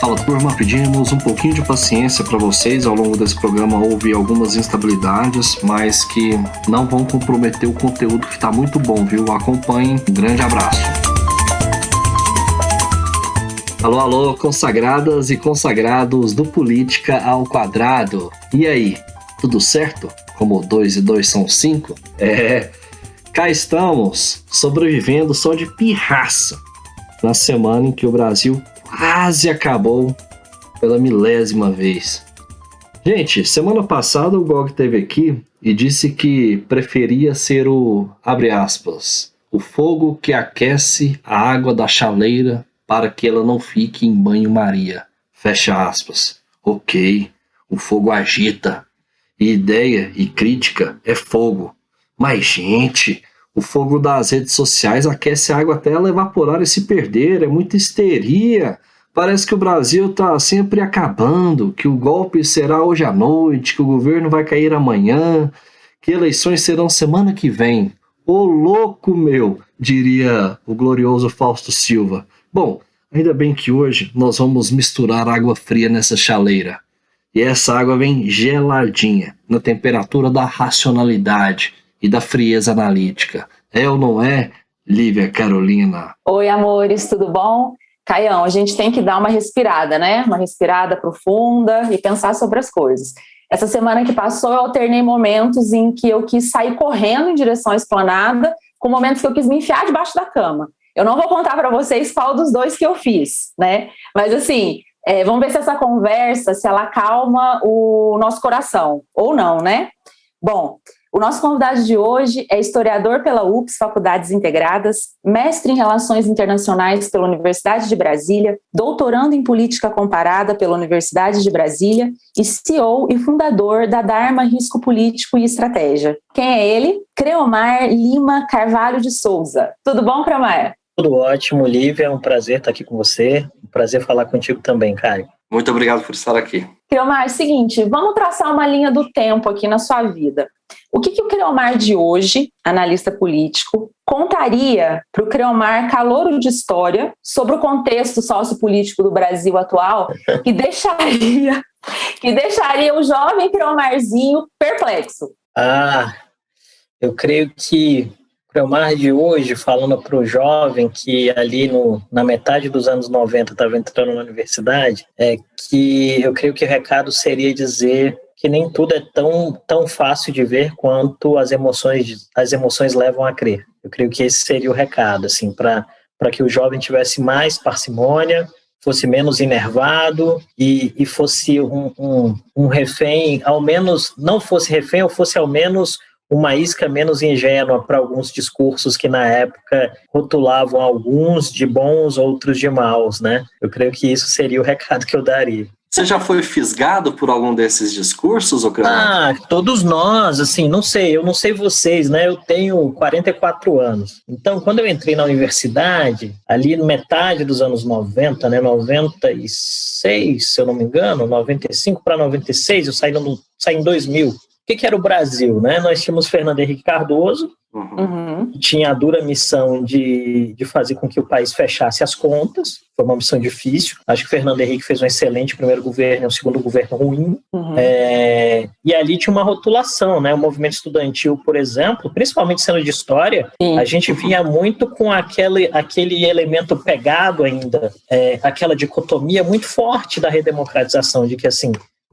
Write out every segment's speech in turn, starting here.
Fala, turma, pedimos um pouquinho de paciência para vocês. Ao longo desse programa houve algumas instabilidades, mas que não vão comprometer o conteúdo, que está muito bom, viu? Acompanhem. Um grande abraço. Alô, alô, consagradas e consagrados do Política ao Quadrado. E aí, tudo certo? Como 2 e 2 são 5? Cá estamos, sobrevivendo só de pirraça, na semana em que o Brasil quase acabou pela 1000ª vez. Gente, semana passada o Gog esteve aqui e disse que preferia ser abre aspas, o fogo que aquece a água da chaleira para que ela não fique em banho-maria. Fecha aspas. Ok, o fogo agita. E ideia e crítica é fogo. Mas, gente, o fogo das redes sociais aquece a água até ela evaporar e se perder. É muita histeria. Parece que o Brasil está sempre acabando, que o golpe será hoje à noite, que o governo vai cair amanhã, que eleições serão semana que vem. Ô louco meu, diria o glorioso Fausto Silva. Bom, ainda bem que hoje nós vamos misturar água fria nessa chaleira. E essa água vem geladinha, na temperatura da racionalidade e da frieza analítica. É ou não é, Lívia Carolina? Oi, amores, tudo bom? Caião, a gente tem que dar uma respirada, né? Uma respirada profunda e pensar sobre as coisas. Essa semana que passou, eu alternei momentos em que eu quis sair correndo em direção à esplanada, com momentos que eu quis me enfiar debaixo da cama. Eu não vou contar para vocês qual dos dois que eu fiz, né? Mas assim, vamos ver se essa conversa, se ela acalma o nosso coração, ou não, né? Bom, o nosso convidado de hoje é historiador pela UFPS, Faculdades Integradas, mestre em Relações Internacionais pela Universidade de Brasília, doutorando em Política Comparada pela Universidade de Brasília e CEO e fundador da Dharma Risco Político e Estratégia. Quem é ele? Creomar Lima Carvalho de Souza. Tudo bom, Creomar? Tudo ótimo, Lívia. É um prazer estar aqui com você. Um prazer falar contigo também, Caio. Muito obrigado por estar aqui. Creomar, seguinte, vamos traçar uma linha do tempo aqui na sua vida. O que o Creomar de hoje, analista político, contaria para o Creomar calouro de história sobre o contexto sociopolítico do Brasil atual que deixaria o jovem Creomarzinho perplexo? Eu creio que o Creomar de hoje, falando para o jovem que ali na metade dos anos 90 estava entrando na universidade, que eu creio que o recado seria dizer que nem tudo é tão fácil de ver quanto as emoções levam a crer. Eu creio que esse seria o recado, assim, para que o jovem tivesse mais parcimônia, fosse menos enervado e fosse um refém, ao menos, não fosse refém, ou fosse ao menos uma isca menos ingênua para alguns discursos que na época rotulavam alguns de bons, outros de maus, né? Eu creio que isso seria o recado que eu daria. Você já foi fisgado por algum desses discursos, ou todos nós, assim, eu não sei vocês, né? Eu tenho 44 anos. Então, quando eu entrei na universidade, ali na metade dos anos 90, né? 96, se eu não me engano, 95 para 96, eu saí em 2000. O que era o Brasil, né? Nós tínhamos Fernando Henrique Cardoso, que tinha a dura missão de fazer com que o país fechasse as contas. Foi uma missão difícil. Acho que Fernando Henrique fez um excelente primeiro governo e um segundo governo ruim. E ali tinha uma rotulação, né? O movimento estudantil, por exemplo, principalmente sendo de história, a gente vinha muito com aquele elemento pegado ainda, aquela dicotomia muito forte da redemocratização, de que, assim,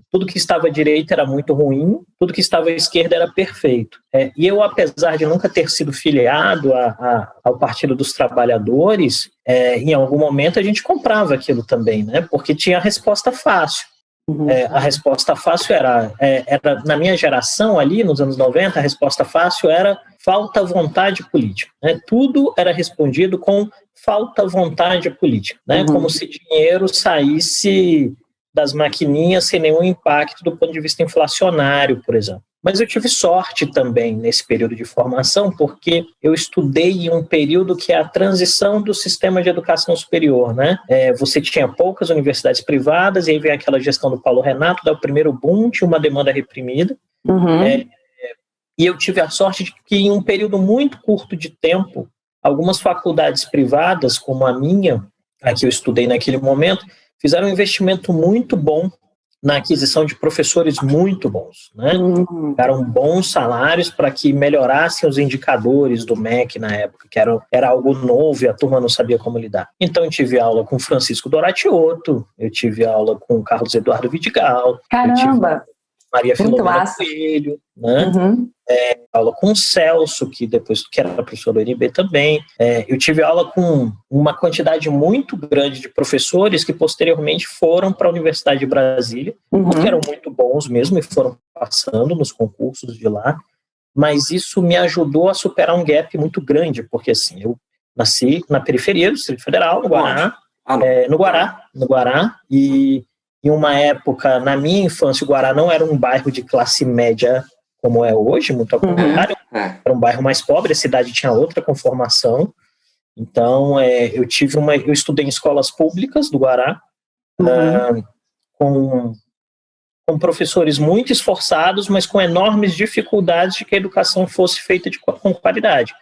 tudo que estava à direita era muito ruim, tudo que estava à esquerda era perfeito. E eu, apesar de nunca ter sido filiado ao Partido dos Trabalhadores, em algum momento a gente comprava aquilo também, né? Porque tinha a resposta fácil. A resposta fácil era, na minha geração ali, nos anos 90, a resposta fácil era falta vontade política, né? Tudo era respondido com falta vontade política, né? Como se dinheiro saísse das maquininhas sem nenhum impacto do ponto de vista inflacionário, por exemplo. Mas eu tive sorte também nesse período de formação, porque eu estudei em um período que é a transição do sistema de educação superior, né? Você tinha poucas universidades privadas, e aí veio aquela gestão do Paulo Renato, dá o primeiro boom, tinha uma demanda reprimida. E eu tive a sorte de que, em um período muito curto de tempo, algumas faculdades privadas, como a minha, a que eu estudei naquele momento, fizeram um investimento muito bom na aquisição de professores muito bons, né? Eram bons salários para que melhorassem os indicadores do MEC na época, que era algo novo e a turma não sabia como lidar. Então eu tive aula com Francisco Doratioto, eu tive aula com Carlos Eduardo Vidigal, Caramba! Maria Filomena Coelho, né? Aula com o Celso, que era professor do UNB também. Eu tive aula com uma quantidade muito grande de professores que posteriormente foram para a Universidade de Brasília, que eram muito bons mesmo e foram passando nos concursos de lá, mas isso me ajudou a superar um gap muito grande, porque assim, eu nasci na periferia do Distrito Federal, no Guará, no Guará, e em uma época, na minha infância, o Guará não era um bairro de classe média como é hoje, muito ao contrário, era um bairro mais pobre, a cidade tinha outra conformação. Então, eu estudei em escolas públicas do Guará, com professores muito esforçados, mas com enormes dificuldades de que a educação fosse feita com qualidade.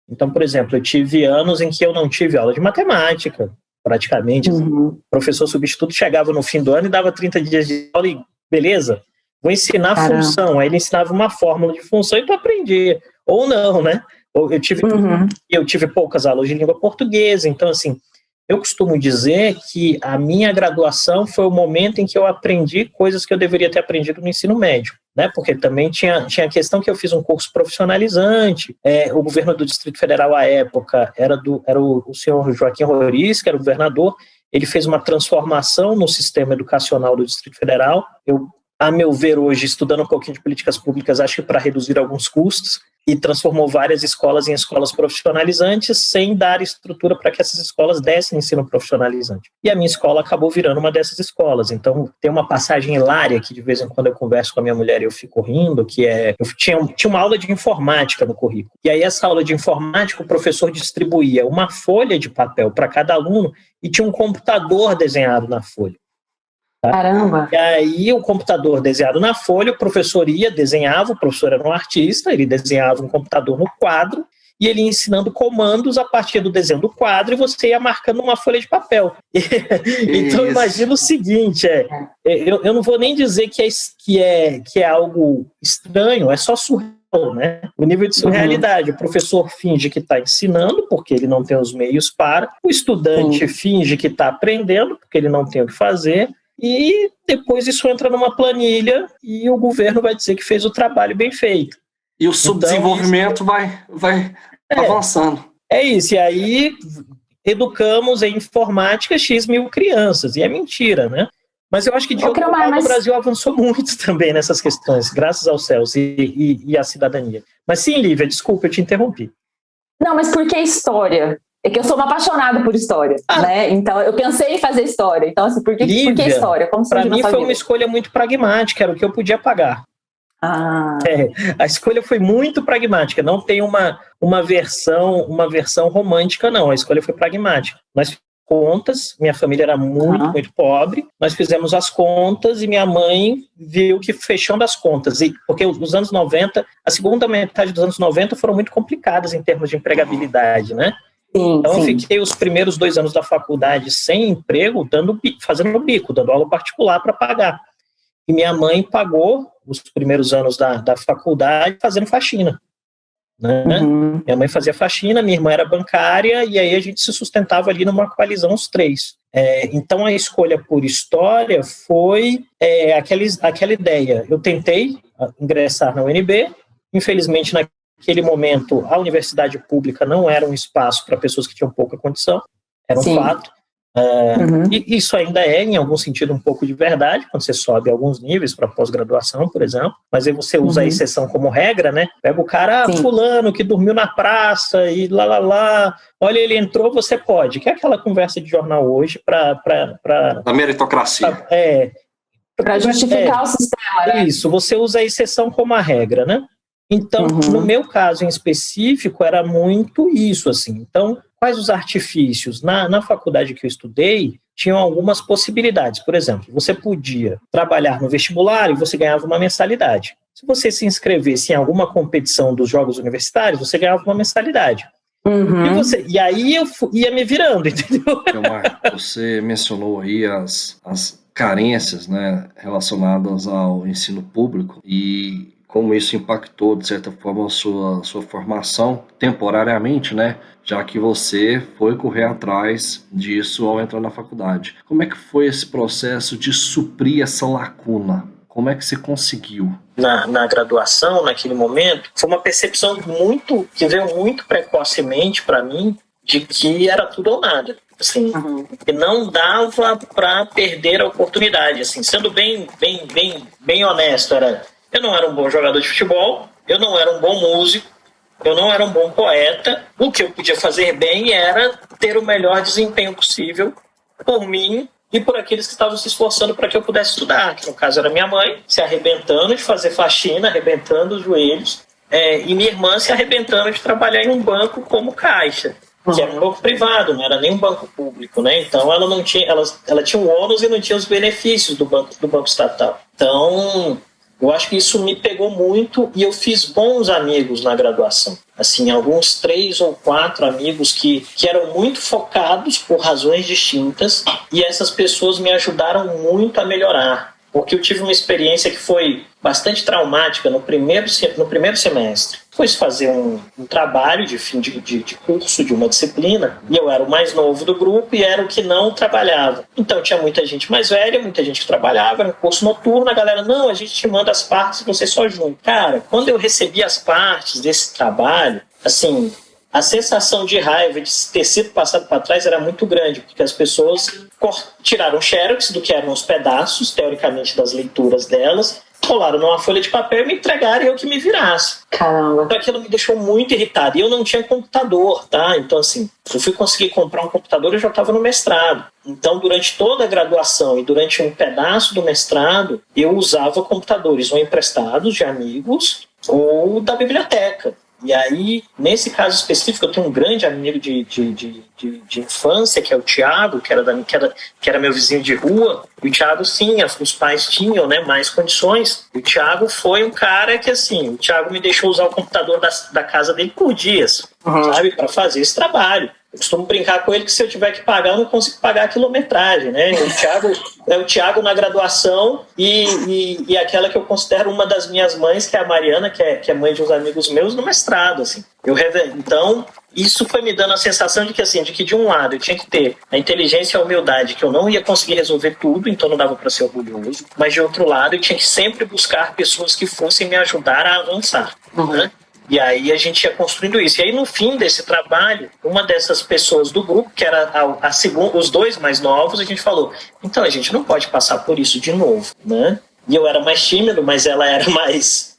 Então, por exemplo, eu tive anos em que eu não tive aula de matemática, praticamente. O professor substituto chegava no fim do ano e dava 30 dias de aula e beleza, vou ensinar função. Aí ele ensinava uma fórmula de função e tu aprendia. Ou não, né? Eu tive poucas aulas de língua portuguesa. Então, assim, eu costumo dizer que a minha graduação foi o momento em que eu aprendi coisas que eu deveria ter aprendido no ensino médio, né? Porque também tinha a questão que eu fiz um curso profissionalizante. O governo do Distrito Federal, à época, era o senhor Joaquim Roriz, que era o governador. Ele fez uma transformação no sistema educacional do Distrito Federal. Eu, a meu ver, hoje, estudando um pouquinho de políticas públicas, acho que para reduzir alguns custos, e transformou várias escolas em escolas profissionalizantes sem dar estrutura para que essas escolas dessem ensino profissionalizante. E a minha escola acabou virando uma dessas escolas. Então, tem uma passagem hilária que de vez em quando eu converso com a minha mulher e eu fico rindo, que eu tinha uma aula de informática no currículo. E aí essa aula de informática, o professor distribuía uma folha de papel para cada aluno e tinha um computador desenhado na folha. Caramba! E aí o computador desenhado na folha, o professor desenhava, o professor era um artista, ele desenhava um computador no quadro e ele ia ensinando comandos a partir do desenho do quadro e você ia marcando uma folha de papel. Então imagina o seguinte, eu não vou nem dizer que é algo estranho, é só surreal, né? O nível de surrealidade. O professor finge que está ensinando porque ele não tem os meios para, o estudante finge que está aprendendo porque ele não tem o que fazer. E depois isso entra numa planilha e o governo vai dizer que fez o trabalho bem feito. E o subdesenvolvimento vai avançando. É isso, e aí educamos em informática X mil crianças, e é mentira, né? Mas eu acho que de outro lado o Brasil avançou muito também nessas questões, graças aos céus e à cidadania. Mas sim, Lívia, desculpa, eu te interrompi. Não, mas por que história? É que eu sou uma apaixonada por história, né? Então, eu pensei em fazer história. Então, assim, por que história? Para mim foi uma escolha muito pragmática, era o que eu podia pagar. A escolha foi muito pragmática, não tem uma versão romântica, não. A escolha foi pragmática. Nós contas, minha família era muito pobre, nós fizemos as contas e minha mãe viu que fechando as contas, porque os anos 90, a segunda metade dos anos 90 foram muito complicadas em termos de empregabilidade, né? Então, eu fiquei os primeiros 2 anos da faculdade sem emprego, fazendo bico, dando aula particular para pagar. E minha mãe pagou os primeiros anos da faculdade fazendo faxina. Né? Minha mãe fazia faxina, minha irmã era bancária, e aí a gente se sustentava ali numa coalizão, os 3. Então, a escolha por história foi aquela ideia. Eu tentei ingressar na UNB, infelizmente, naquele momento, a universidade pública não era um espaço para pessoas que tinham pouca condição, era um fato. E isso ainda é, em algum sentido, um pouco de verdade, quando você sobe alguns níveis para pós-graduação, por exemplo, mas aí você usa a exceção como regra, né? Pega o cara, fulano, que dormiu na praça e olha, ele entrou, você pode. Que é aquela conversa de jornal hoje para a meritocracia. Para justificar o sistema, né? Isso, você usa a exceção como a regra, né? Então, no meu caso em específico, era muito isso, assim. Então, quais os artifícios? Na faculdade que eu estudei, tinham algumas possibilidades. Por exemplo, você podia trabalhar no vestibular e você ganhava uma mensalidade. Se você se inscrevesse em alguma competição dos jogos universitários, você ganhava uma mensalidade. Uhum. E aí eu ia me virando, entendeu? Marco, você mencionou aí as carências, né, relacionadas ao ensino público e como isso impactou, de certa forma, a sua formação temporariamente, né? Já que você foi correr atrás disso ao entrar na faculdade. Como é que foi esse processo de suprir essa lacuna? Como é que você conseguiu? Na graduação, naquele momento, foi uma percepção que veio muito precocemente para mim, de que era tudo ou nada. Assim, que não dava para perder a oportunidade. Assim, sendo bem honesto, eu não era um bom jogador de futebol, eu não era um bom músico, eu não era um bom poeta. O que eu podia fazer bem era ter o melhor desempenho possível por mim e por aqueles que estavam se esforçando para que eu pudesse estudar, que no caso era minha mãe, se arrebentando de fazer faxina, arrebentando os joelhos, e minha irmã se arrebentando de trabalhar em um banco como caixa, que era um banco privado, não era nem um banco público, né? Então ela não tinha, ela tinha o ônus e não tinha os benefícios do banco estatal. Então eu acho que isso me pegou muito e eu fiz bons amigos na graduação. Assim, alguns 3 ou 4 amigos que eram muito focados por razões distintas e essas pessoas me ajudaram muito a melhorar. Porque eu tive uma experiência que foi bastante traumática no primeiro semestre. Foi fazer um trabalho de fim de curso de uma disciplina e eu era o mais novo do grupo e era o que não trabalhava. Então tinha muita gente mais velha, muita gente que trabalhava, era um curso noturno, a galera, não, a gente te manda as partes e você só junta. Cara, quando eu recebi as partes desse trabalho, assim, a sensação de raiva de ter sido passado para trás era muito grande, porque as pessoas tiraram xerox do que eram os pedaços, teoricamente, das leituras delas, colaram numa folha de papel e me entregaram e eu que me virasse. Caramba. Então aquilo me deixou muito irritado. E eu não tinha computador, tá? Então, assim, eu fui conseguir comprar um computador e eu já estava no mestrado. Então, durante toda a graduação e durante um pedaço do mestrado, eu usava computadores ou emprestados de amigos ou da biblioteca. E aí, nesse caso específico, eu tenho um grande amigo de infância, que é o Thiago, que era meu vizinho de rua. E o Thiago, sim, os pais tinham, né, mais condições. O Thiago foi um cara que, assim, o Thiago me deixou usar o computador da casa dele por dias, sabe, para fazer esse trabalho. Eu costumo brincar com ele que se eu tiver que pagar, eu não consigo pagar a quilometragem, né? O Thiago na graduação e aquela que eu considero uma das minhas mães, que é a Mariana, que é mãe de uns amigos meus, no mestrado, assim. Então, isso foi me dando a sensação de que de um lado eu tinha que ter a inteligência e a humildade, que eu não ia conseguir resolver tudo, então não dava para ser orgulhoso, mas de outro lado eu tinha que sempre buscar pessoas que fossem me ajudar a avançar, né? E aí a gente ia construindo isso. E aí no fim desse trabalho, uma dessas pessoas do grupo, que era os 2 mais novos, a gente falou, então a gente não pode passar por isso de novo, né? E eu era mais tímido, mas ela era mais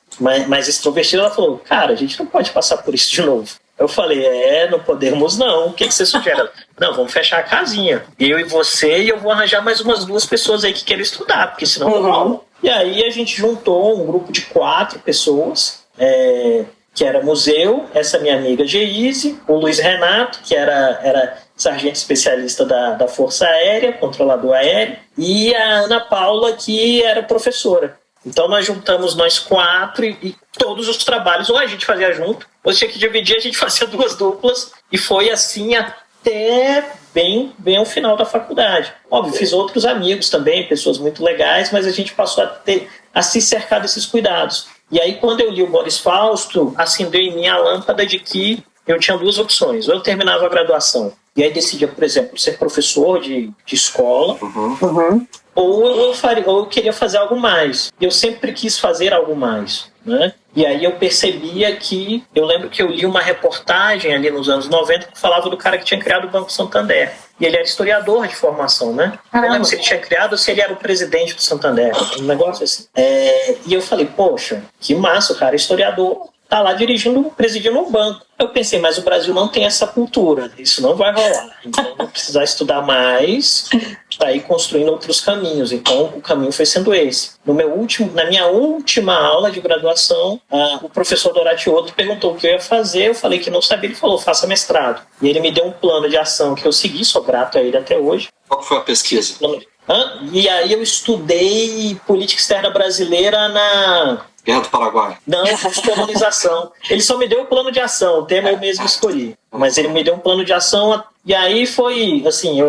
extrovertida. Ela falou, cara, a gente não pode passar por isso de novo. Eu falei, não podemos não. O que você sugere? Não, vamos fechar a casinha. Eu e você, e eu vou arranjar mais umas 2 pessoas aí que querem estudar, porque senão não rola. E aí a gente juntou um grupo de 4 pessoas, que era museu, essa minha amiga Geise, o Luiz Renato, que era sargento especialista da Força Aérea, controlador aéreo, e a Ana Paula, que era professora. Então nós juntamos nós 4 e todos os trabalhos, ou a gente fazia junto, ou tinha que dividir, a gente fazia 2 duplas, e foi assim até bem ao final da faculdade. Óbvio, fiz outros amigos também, pessoas muito legais, mas a gente passou a se cercar desses cuidados. E aí, quando eu li o Boris Fausto, acendeu em mim a lâmpada de que eu tinha 2 opções. Ou eu terminava a graduação e aí decidia, por exemplo, ser professor de escola, ou eu queria fazer algo mais. E eu sempre quis fazer algo mais, né? E aí eu percebia que... Eu lembro que eu li uma reportagem ali nos anos 90 que falava do cara que tinha criado o Banco Santander. E ele era historiador de formação, né? Eu não lembro se ele tinha criado ou se ele era o presidente do Santander. Um negócio assim. E eu falei, poxa, que massa, o cara é historiador, tá lá presidindo um banco. Eu pensei, mas o Brasil não tem essa cultura, isso não vai rolar. Então eu vou precisar estudar mais para ir construindo outros caminhos. Então o caminho foi sendo esse. Na minha última aula de graduação, o professor Doratioto perguntou o que eu ia fazer, eu falei que não sabia, ele falou, faça mestrado. E ele me deu um plano de ação que eu segui, sou grato a ele até hoje. Qual foi a pesquisa? E aí eu estudei política externa brasileira na... Guerra do Paraguai. Não, colonização. Ele só me deu o plano de ação, o tema eu mesmo escolhi. Mas ele me deu um plano de ação, e aí foi assim,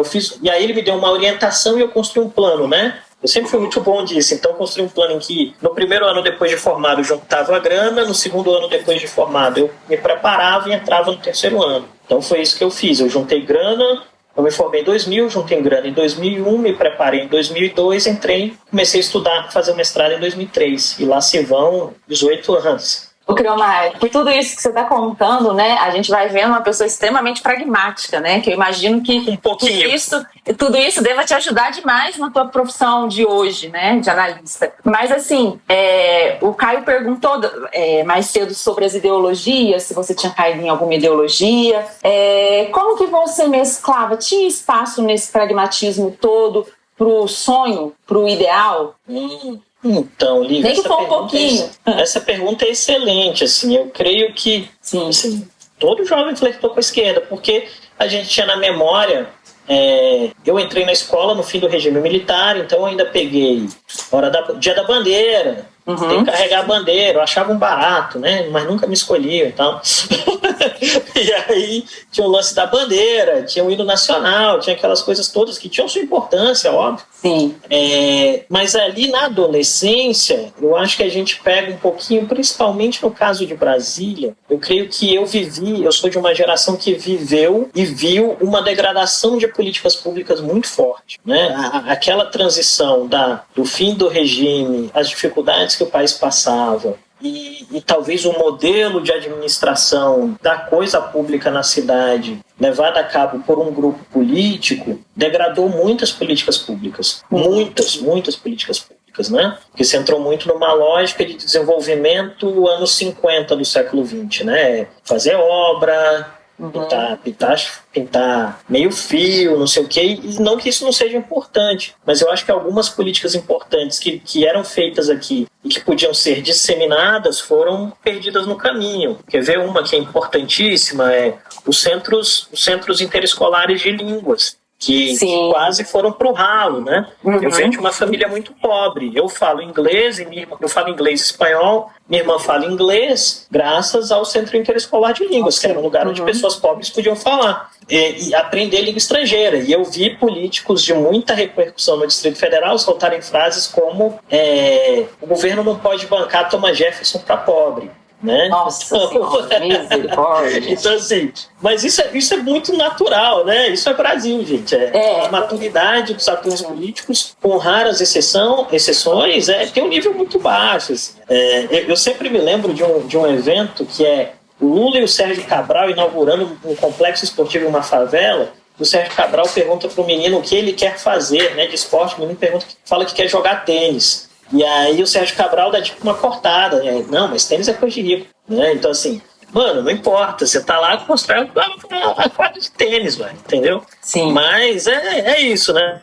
e aí ele me deu uma orientação e eu construí um plano, né? Eu sempre fui muito bom disso, então eu construí um plano em que no primeiro ano depois de formado eu juntava a grana, no segundo ano depois de formado eu me preparava e entrava no terceiro ano. Então foi isso que eu fiz, eu juntei grana, eu me formei em 2000, juntei grana em 2001, me preparei em 2002, entrei, comecei a estudar, fazer o mestrado em 2003, e lá se vão 18 anos. Ô, Criomar, por tudo isso que você está contando, né, a gente vai vendo uma pessoa extremamente pragmática, né, que eu imagino que tudo isso deva te ajudar demais na tua profissão de hoje, né, de analista. Mas, assim, o Caio perguntou mais cedo sobre as ideologias, se você tinha caído em alguma ideologia. Como que você mesclava? Tinha espaço nesse pragmatismo todo pro sonho, pro ideal? Então, Lívia, nem que for um pouquinho. Essa pergunta é excelente, assim, eu creio que assim, todo jovem flertou com a esquerda, porque a gente tinha na memória, eu entrei na escola no fim do regime militar, então eu ainda peguei dia da bandeira, tem que carregar a bandeira, eu achava um barato, né, mas nunca me escolhiam e tal. E aí tinha o lance da bandeira, tinha o hino nacional, tinha aquelas coisas todas que tinham sua importância, óbvio. Sim. Mas ali na adolescência, eu acho que a gente pega um pouquinho, principalmente no caso de Brasília, eu creio que eu sou de uma geração que viveu e viu uma degradação de políticas públicas muito forte, né? Aquela transição do fim do regime, as dificuldades que o país passava, e talvez o modelo de administração da coisa pública na cidade levada a cabo por um grupo político degradou muitas políticas públicas, muitas políticas públicas, né? Porque se entrou muito numa lógica de desenvolvimento anos 50 do século XX, né? Fazer obra, pintar meio fio, não sei o quê, e não que isso não seja importante, mas eu acho que algumas políticas importantes que eram feitas aqui e que podiam ser disseminadas foram perdidas no caminho. Quer ver uma que é importantíssima? Os centros interescolares de línguas, que quase foram pro ralo, né? Eu venho de uma família muito pobre. Eu falo inglês, eu falo inglês e espanhol. Minha irmã fala inglês graças ao Centro Interescolar de Línguas, que era um lugar onde pessoas pobres podiam falar e aprender língua estrangeira. E eu vi políticos de muita repercussão no Distrito Federal soltarem frases como o governo não pode bancar Thomas Jefferson para pobre. Né? Nossa Senhora, misericórdia. Então, assim, mas isso é muito natural, né? Isso é Brasil, gente. A maturidade dos atores políticos, com raras exceções, tem um nível muito baixo. Assim. Eu sempre me lembro de um evento que é o Lula e o Sérgio Cabral inaugurando um complexo esportivo em uma favela. O Sérgio Cabral pergunta para o menino o que ele quer fazer, né, de esporte. O menino fala que quer jogar tênis. E aí o Sérgio Cabral dá tipo uma cortada, né? Não, mas tênis é coisa de rico, né? Então assim, mano, não importa, você tá lá constrói a quadra de tênis, velho, entendeu? Sim. Mas é isso, né?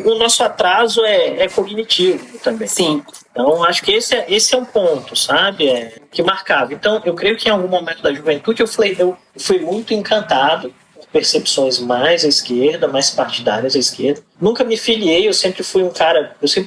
O nosso atraso é cognitivo também. Sim. Então acho que esse é um ponto, sabe? Que marcava. Então eu creio que em algum momento da juventude eu fui muito encantado percepções mais à esquerda, mais partidárias à esquerda. Nunca me filiei, eu sempre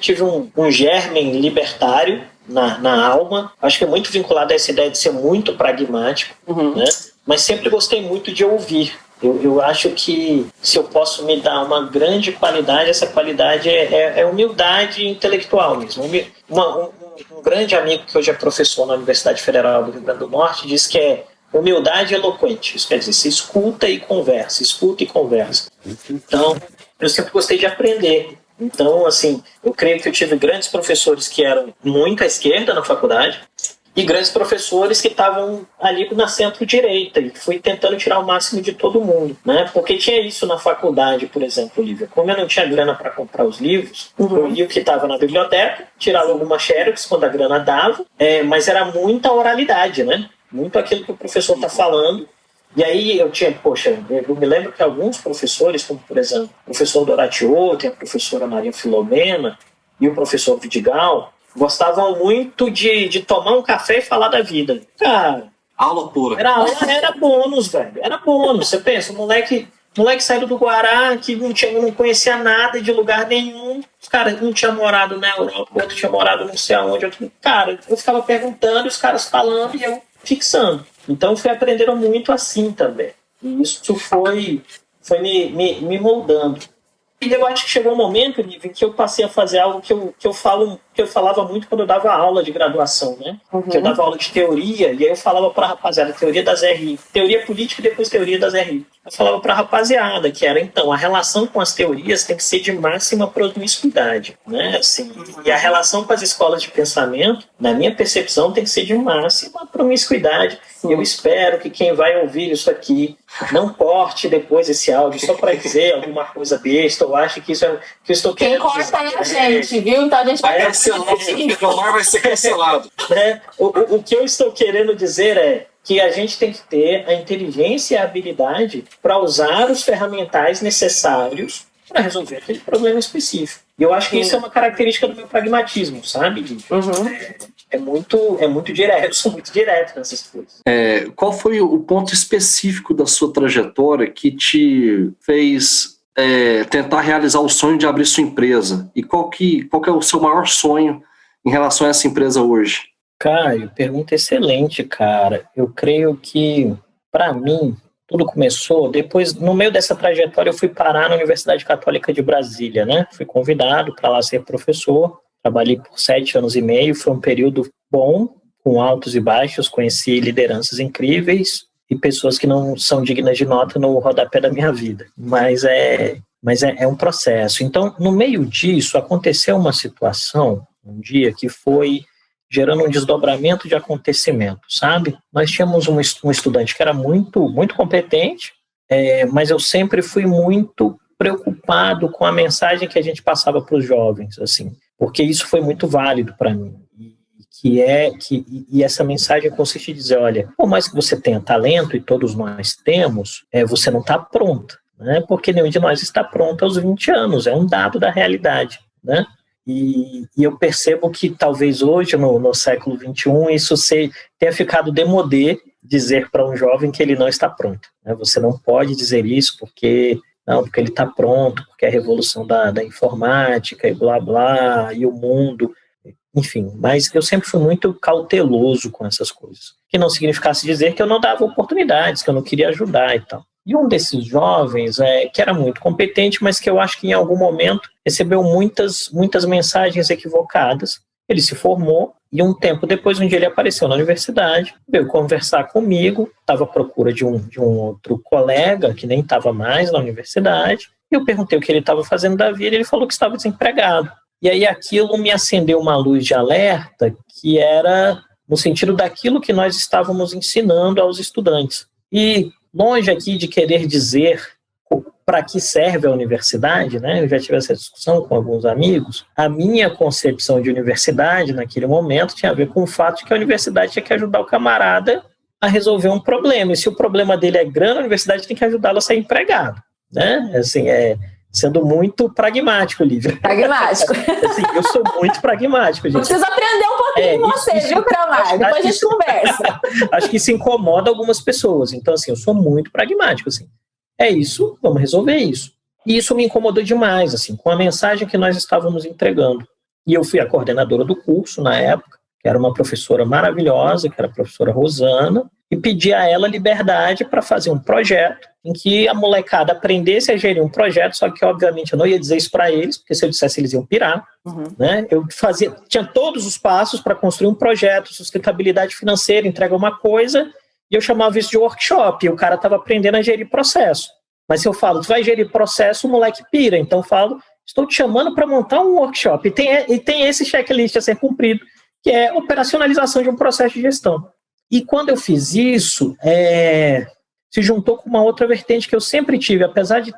tive um germen libertário na alma. Acho que é muito vinculado a essa ideia de ser muito pragmático, né? Mas sempre gostei muito de ouvir. Eu acho que se eu posso me dar uma grande qualidade, essa qualidade é humildade intelectual mesmo. Um grande amigo que hoje é professor na Universidade Federal do Rio Grande do Norte diz que humildade eloquente, isso quer dizer, você escuta e conversa. Então, eu sempre gostei de aprender. Então, assim, eu creio que eu tive grandes professores que eram muito à esquerda na faculdade e grandes professores que estavam ali na centro-direita e fui tentando tirar o máximo de todo mundo, né? Porque tinha isso na faculdade, por exemplo, Lívia. Como eu não tinha grana para comprar os livros, eu lia o que estava na biblioteca, tirava alguma xerox quando a grana dava, mas era muita oralidade, né? Muito aquilo que o professor está falando. E aí eu me lembro que alguns professores, como por exemplo o professor Doratio, tem a professora Maria Filomena e o professor Vidigal, gostavam muito de tomar um café e falar da vida. Cara, aula pura. Era bônus, velho. Era bônus. Você pensa, o moleque saiu do Guará, que não conhecia nada de lugar nenhum. Os caras, um tinha morado na Europa, o outro tinha morado não sei aonde. Cara, eu ficava perguntando, os caras falando e eu fixando. Então fui aprendendo muito assim também. E isso foi me moldando. E eu acho que chegou um momento, Lívia, em que eu passei a fazer algo que eu falava muito quando eu dava aula de graduação, né? Que eu dava aula de teoria, e aí eu falava para a rapaziada, teoria das RI, teoria política e depois teoria das RI. Eu falava para a rapaziada que era, então, a relação com as teorias tem que ser de máxima promiscuidade, né? Assim, e a relação com as escolas de pensamento, na minha percepção, tem que ser de máxima promiscuidade. E eu espero que quem vai ouvir isso aqui não corte depois esse áudio só para dizer alguma coisa besta, ou ache que isso é que eu estou querendo dizer. Quem corta é a gente, viu? Então a gente vai cancelar, o Omar vai ser cancelado. Né? O que eu estou querendo dizer é que a gente tem que ter a inteligência e a habilidade para usar os ferramentais necessários para resolver aquele problema específico. E eu acho que isso é uma característica do meu pragmatismo, sabe? É muito direto, eu sou muito direto nessas coisas. Qual foi o ponto específico da sua trajetória que te fez tentar realizar o sonho de abrir sua empresa? E qual que é o seu maior sonho em relação a essa empresa hoje? Caio, pergunta excelente, cara. Eu creio que, para mim, tudo começou depois, no meio dessa trajetória, eu fui parar na Universidade Católica de Brasília, né? Fui convidado para lá ser professor, trabalhei por 7 anos e meio, foi um período bom, com altos e baixos, conheci lideranças incríveis e pessoas que não são dignas de nota no rodapé da minha vida, mas é um processo. Então, no meio disso, aconteceu uma situação, um dia, que foi gerando um desdobramento de acontecimento, sabe? Nós tínhamos um estudante que era muito, muito competente, mas eu sempre fui muito preocupado com a mensagem que a gente passava para os jovens, assim, porque isso foi muito válido para mim. E essa mensagem consiste em dizer, olha, por mais que você tenha talento, e todos nós temos, você não está pronto, né? Porque nenhum de nós está pronto aos 20 anos, é um dado da realidade, né? E eu percebo que talvez hoje, no século XXI, isso tenha ficado démodé dizer para um jovem que ele não está pronto, né? Você não pode dizer isso porque ele está pronto, porque é a revolução da informática e blá blá, e o mundo, enfim. Mas eu sempre fui muito cauteloso com essas coisas, que não significasse dizer que eu não dava oportunidades, que eu não queria ajudar e tal. E um desses jovens, que era muito competente, mas que eu acho que em algum momento recebeu muitas mensagens equivocadas. Ele se formou e um tempo depois, um dia ele apareceu na universidade, veio conversar comigo, estava à procura de um outro colega que nem estava mais na universidade. E eu perguntei o que ele estava fazendo da vida e ele falou que estava desempregado. E aí aquilo me acendeu uma luz de alerta que era no sentido daquilo que nós estávamos ensinando aos estudantes. E longe aqui de querer dizer para que serve a universidade, né? Eu já tive essa discussão com alguns amigos. A minha concepção de universidade naquele momento tinha a ver com o fato de que a universidade tinha que ajudar o camarada a resolver um problema. E se o problema dele é grana, a universidade tem que ajudá-lo a ser empregado, né? Assim, sendo muito pragmático, Lívia. Pragmático. Assim, eu sou muito pragmático, gente. Eu preciso aprender um pouquinho com você, viu, Cromar? Depois a gente conversa. Acho que isso incomoda algumas pessoas. Então, assim, eu sou muito pragmático, assim. É isso, vamos resolver isso. E isso me incomodou demais, assim, com a mensagem que nós estávamos entregando. E eu fui a coordenadora do curso na época, que era uma professora maravilhosa, que era a professora Rosana, e pedi a ela liberdade para fazer um projeto em que a molecada aprendesse a gerir um projeto, só que, obviamente, eu não ia dizer isso para eles, porque se eu dissesse, eles iam pirar. Né? Eu tinha todos os passos para construir um projeto, sustentabilidade financeira, entrega uma coisa, e eu chamava isso de workshop, e o cara estava aprendendo a gerir processo. Mas se eu falo, tu vai gerir processo, o moleque pira. Então eu falo, estou te chamando para montar um workshop. E tem esse checklist a ser cumprido, que é operacionalização de um processo de gestão. E quando eu fiz isso, se juntou com uma outra vertente que eu sempre tive, apesar de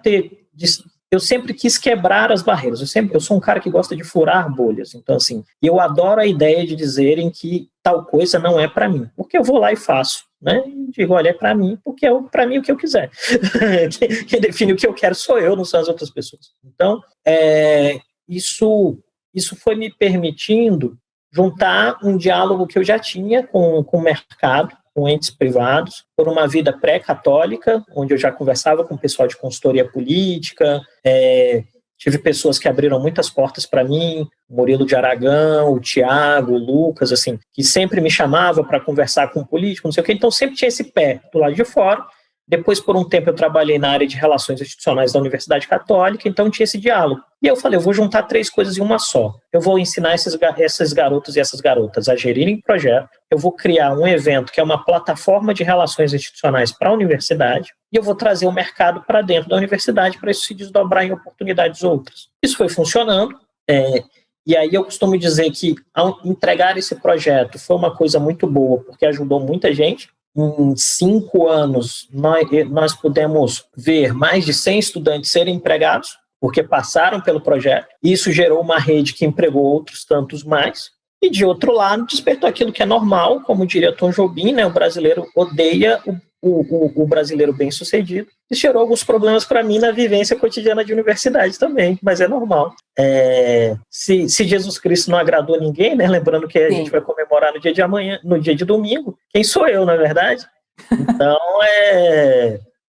eu sempre quis quebrar as barreiras. Eu sou um cara que gosta de furar bolhas. Então, assim, eu adoro a ideia de dizerem que tal coisa não é para mim, porque eu vou lá e faço, né? E digo, olha, é para mim, porque é para mim o que eu quiser. Quem define o que eu quero sou eu, não são as outras pessoas. Então, isso foi me permitindo juntar um diálogo que eu já tinha com o mercado, com entes privados, por uma vida pré-católica, onde eu já conversava com o pessoal de consultoria política, tive pessoas que abriram muitas portas para mim, o Murilo de Aragão, o Tiago, o Lucas, assim, que sempre me chamava para conversar com um político, não sei o quê, então sempre tinha esse pé do lado de fora, Depois, por um tempo, eu trabalhei na área de relações institucionais da Universidade Católica, então tinha esse diálogo. E eu falei, eu vou juntar 3 coisas em uma só. Eu vou ensinar esses garotos e essas garotas a gerirem projeto, eu vou criar um evento que é uma plataforma de relações institucionais para a universidade, e eu vou trazer o mercado para dentro da universidade para isso se desdobrar em oportunidades outras. Isso foi funcionando, e aí eu costumo dizer que, ao entregar esse projeto, foi uma coisa muito boa, porque ajudou muita gente. Em 5 anos, nós pudemos ver mais de 100 estudantes serem empregados, porque passaram pelo projeto. Isso gerou uma rede que empregou outros tantos mais. E, de outro lado, despertou aquilo que é normal, como diria Tom Jobim, né? O brasileiro odeia o brasileiro bem-sucedido. Isso gerou alguns problemas para mim na vivência cotidiana de universidade também, mas é normal. Se Jesus Cristo não agradou ninguém, né? Lembrando que a gente vai comemorar no dia de amanhã, no dia de domingo, quem sou eu, na verdade? Então,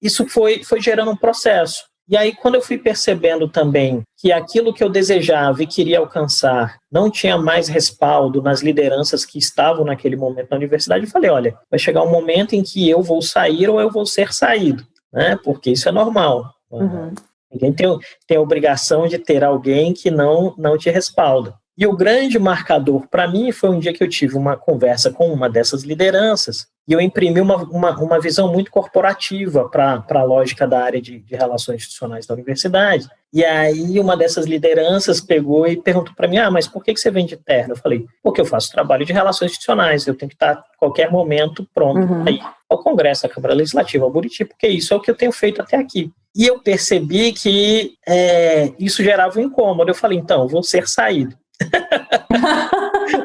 isso foi gerando um processo. E aí, quando eu fui percebendo também que aquilo que eu desejava e queria alcançar não tinha mais respaldo nas lideranças que estavam naquele momento na universidade, eu falei, olha, vai chegar um momento em que eu vou sair ou eu vou ser saído, né? Porque isso é normal. Uhum. Ninguém tem a obrigação de ter alguém que não te respalda. E o grande marcador para mim foi um dia que eu tive uma conversa com uma dessas lideranças e eu imprimi uma visão muito corporativa para a lógica da área de relações institucionais da universidade. E aí uma dessas lideranças pegou e perguntou para mim, mas por que você vem de terno? Eu falei, porque eu faço trabalho de relações institucionais, eu tenho que estar a qualquer momento pronto para ir ao Congresso, à Câmara Legislativa, ao Buriti, porque isso é o que eu tenho feito até aqui. E eu percebi que isso gerava um incômodo. Eu falei, então, vou ser saído.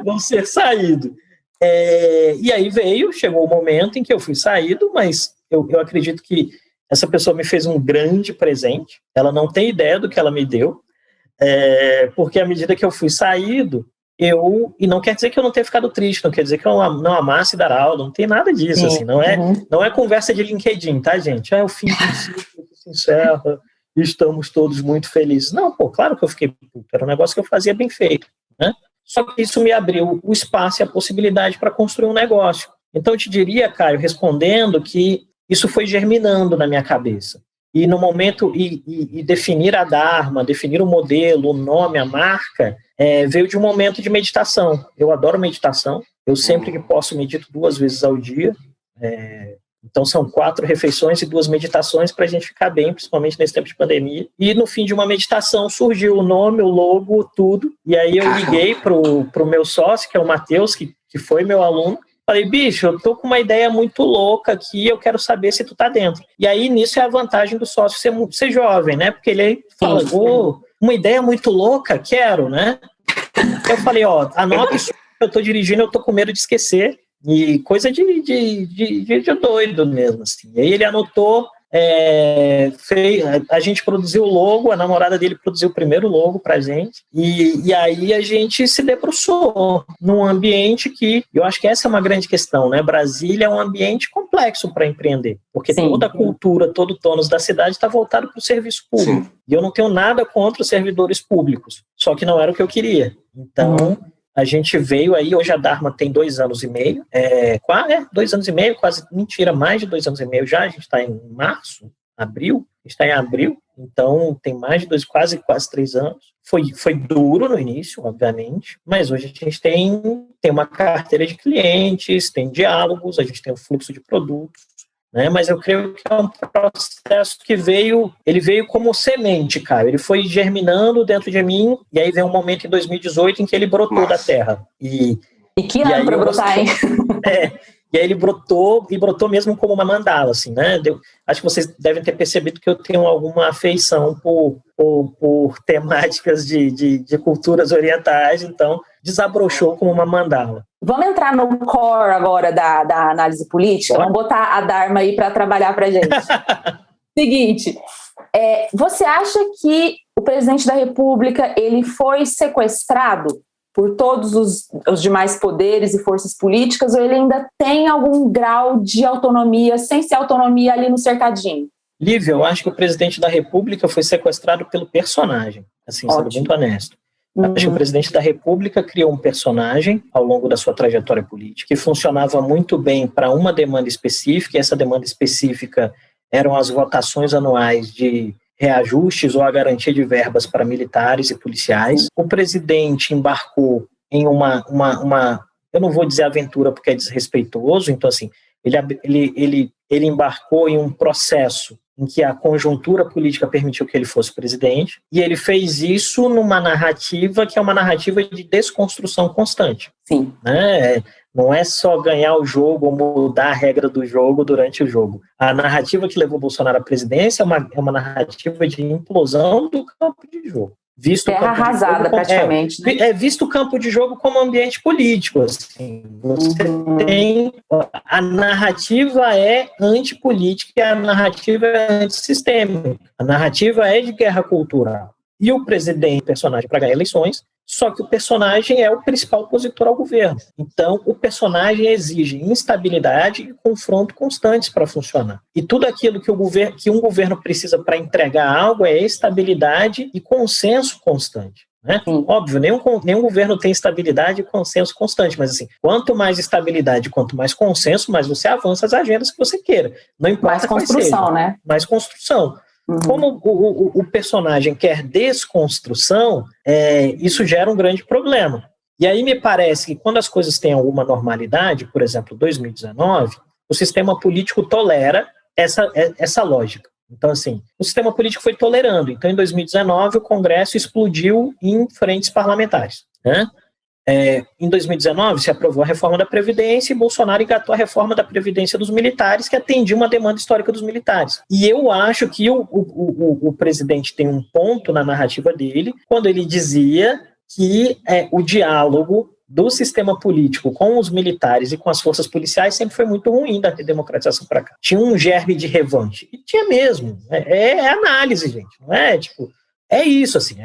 Vão ser saído. E aí chegou o momento em que eu fui saído, mas eu acredito que essa pessoa me fez um grande presente. Ela não tem ideia do que ela me deu, porque à medida que eu fui saído, e não quer dizer que eu não tenha ficado triste, não quer dizer que eu não amasse dar aula, não tem nada disso, assim, não é conversa de LinkedIn, tá, gente? O fim do ciclo se encerra, estamos todos muito felizes. Não, claro que eu fiquei puto, era um negócio que eu fazia bem feito, né? Só que isso me abriu o espaço e a possibilidade para construir um negócio. Então eu te diria, Caio, respondendo que isso foi germinando na minha cabeça. E no momento, e definir a Dharma, definir o modelo, o nome, a marca, veio de um momento de meditação. Eu adoro meditação, eu sempre que posso medito 2 vezes ao dia, então são 4 refeições e 2 meditações para a gente ficar bem, principalmente nesse tempo de pandemia. E no fim de uma meditação surgiu o nome, o logo, tudo. E aí eu liguei pro meu sócio, que é o Matheus, que foi meu aluno. Falei, bicho, eu tô com uma ideia muito louca aqui, eu quero saber se tu tá dentro. E aí nisso é a vantagem do sócio ser jovem, né? Porque ele fala, uma ideia muito louca, quero, né? Eu falei, anota isso, eu tô dirigindo, eu tô com medo de esquecer. E coisa de doido mesmo, assim. E aí ele anotou, a gente produziu o logo, a namorada dele produziu o primeiro logo pra gente, e aí a gente se debruçou num ambiente que, eu acho que essa é uma grande questão, né? Brasília é um ambiente complexo para empreender, porque toda a cultura, todo o tônus da cidade está voltado para o serviço público. Sim. E eu não tenho nada contra os servidores públicos, só que não era o que eu queria. Então... A gente veio aí, hoje a Dharma tem 2 anos e meio, 2 anos e meio, quase, mentira, mais de 2 anos e meio já, a gente está em abril, então tem mais de quase 3 anos. Foi duro no início, obviamente, mas hoje a gente tem uma carteira de clientes, tem diálogos, a gente tem um fluxo de produtos, né? Mas eu creio que é um processo que veio como semente, cara. Ele foi germinando dentro de mim, e aí veio um momento em 2018 em que ele brotou da terra. E que ano para brotar, hein? E aí ele brotou mesmo como uma mandala, assim, né? Acho que vocês devem ter percebido que eu tenho alguma afeição por temáticas de culturas orientais, então desabrochou como uma mandala. Vamos entrar no core agora da análise política? Vamos botar a Dharma aí para trabalhar para a gente. Seguinte, você acha que o presidente da República ele foi sequestrado por todos os demais poderes e forças políticas, ou ele ainda tem algum grau de autonomia, sem ser autonomia ali no cercadinho? Lívia, eu acho que o presidente da República foi sequestrado pelo personagem, assim, sendo muito honesto. Acho que o presidente da República criou um personagem ao longo da sua trajetória política que funcionava muito bem para uma demanda específica, e essa demanda específica eram as votações anuais de reajustes ou a garantia de verbas para militares e policiais. O presidente embarcou em eu não vou dizer aventura porque é desrespeitoso, então assim, ele embarcou em um processo em que a conjuntura política permitiu que ele fosse presidente, e ele fez isso numa narrativa que é uma narrativa de desconstrução constante. Sim. Né? Não é só ganhar o jogo ou mudar a regra do jogo durante o jogo. A narrativa que levou Bolsonaro à presidência é uma narrativa de implosão do campo de jogo. Terra arrasada, praticamente. Né? Visto o campo de jogo como ambiente político. Assim. Você tem... A narrativa é antipolítica e a narrativa é antissistêmica. A narrativa é de guerra cultural. E o presidente é um personagem para ganhar eleições, só que o personagem é o principal opositor ao governo. Então, o personagem exige instabilidade e confronto constantes para funcionar. E tudo aquilo que um governo precisa para entregar algo é estabilidade e consenso constante. Né? Óbvio, nenhum governo tem estabilidade e consenso constante, mas assim, quanto mais estabilidade, quanto mais consenso, mais você avança as agendas que você queira. Não importa mais construção, né? Mais construção. Como o personagem quer desconstrução, isso gera um grande problema. E aí me parece que quando as coisas têm alguma normalidade, por exemplo, 2019, o sistema político tolera essa lógica. Então, assim, o sistema político foi tolerando. Então, em 2019, o Congresso explodiu em frentes parlamentares, né? Em 2019, se aprovou a reforma da Previdência e Bolsonaro engatou a reforma da Previdência dos militares, que atendia uma demanda histórica dos militares. E eu acho que o presidente tem um ponto na narrativa dele, quando ele dizia que o diálogo do sistema político com os militares e com as forças policiais sempre foi muito ruim da redemocratização para cá. Tinha um germe de revanche. E tinha mesmo. É análise, gente. Não é tipo... É isso, assim.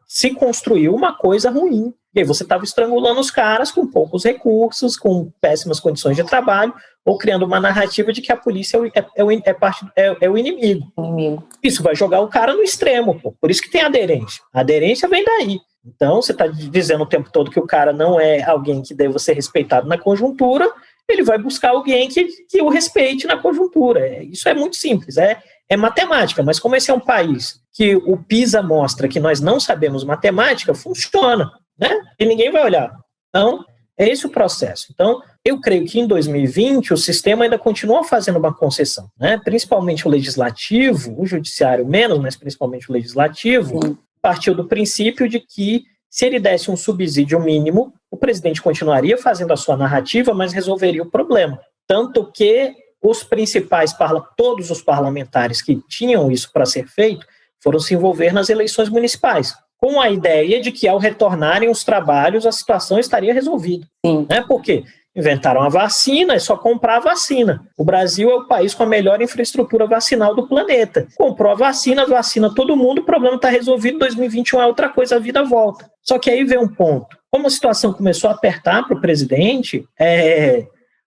Se construiu uma coisa ruim. E aí você estava estrangulando os caras com poucos recursos, com péssimas condições de trabalho, ou criando uma narrativa de que a polícia é o inimigo. Isso vai jogar o cara no extremo, pô. Por isso que tem aderência. A aderência vem daí. Então, você está dizendo o tempo todo que o cara não é alguém que deva ser respeitado na conjuntura, ele vai buscar alguém que o respeite na conjuntura. Isso é muito simples, é matemática, mas como esse é um país que o PISA mostra que nós não sabemos matemática, funciona, né? E ninguém vai olhar. Então, é esse o processo. Então, eu creio que em 2020 o sistema ainda continua fazendo uma concessão, né? Principalmente o legislativo, o judiciário menos, mas principalmente o legislativo, partiu do princípio de que se ele desse um subsídio mínimo, o presidente continuaria fazendo a sua narrativa, mas resolveria o problema. Tanto que todos os parlamentares que tinham isso para ser feito foram se envolver nas eleições municipais, com a ideia de que ao retornarem os trabalhos a situação estaria resolvida. Né? Por quê? Inventaram a vacina, é só comprar a vacina. O Brasil é o país com a melhor infraestrutura vacinal do planeta. Comprou a vacina todo mundo, o problema está resolvido, 2021 é outra coisa, a vida volta. Só que aí vem um ponto. Como a situação começou a apertar para o presidente,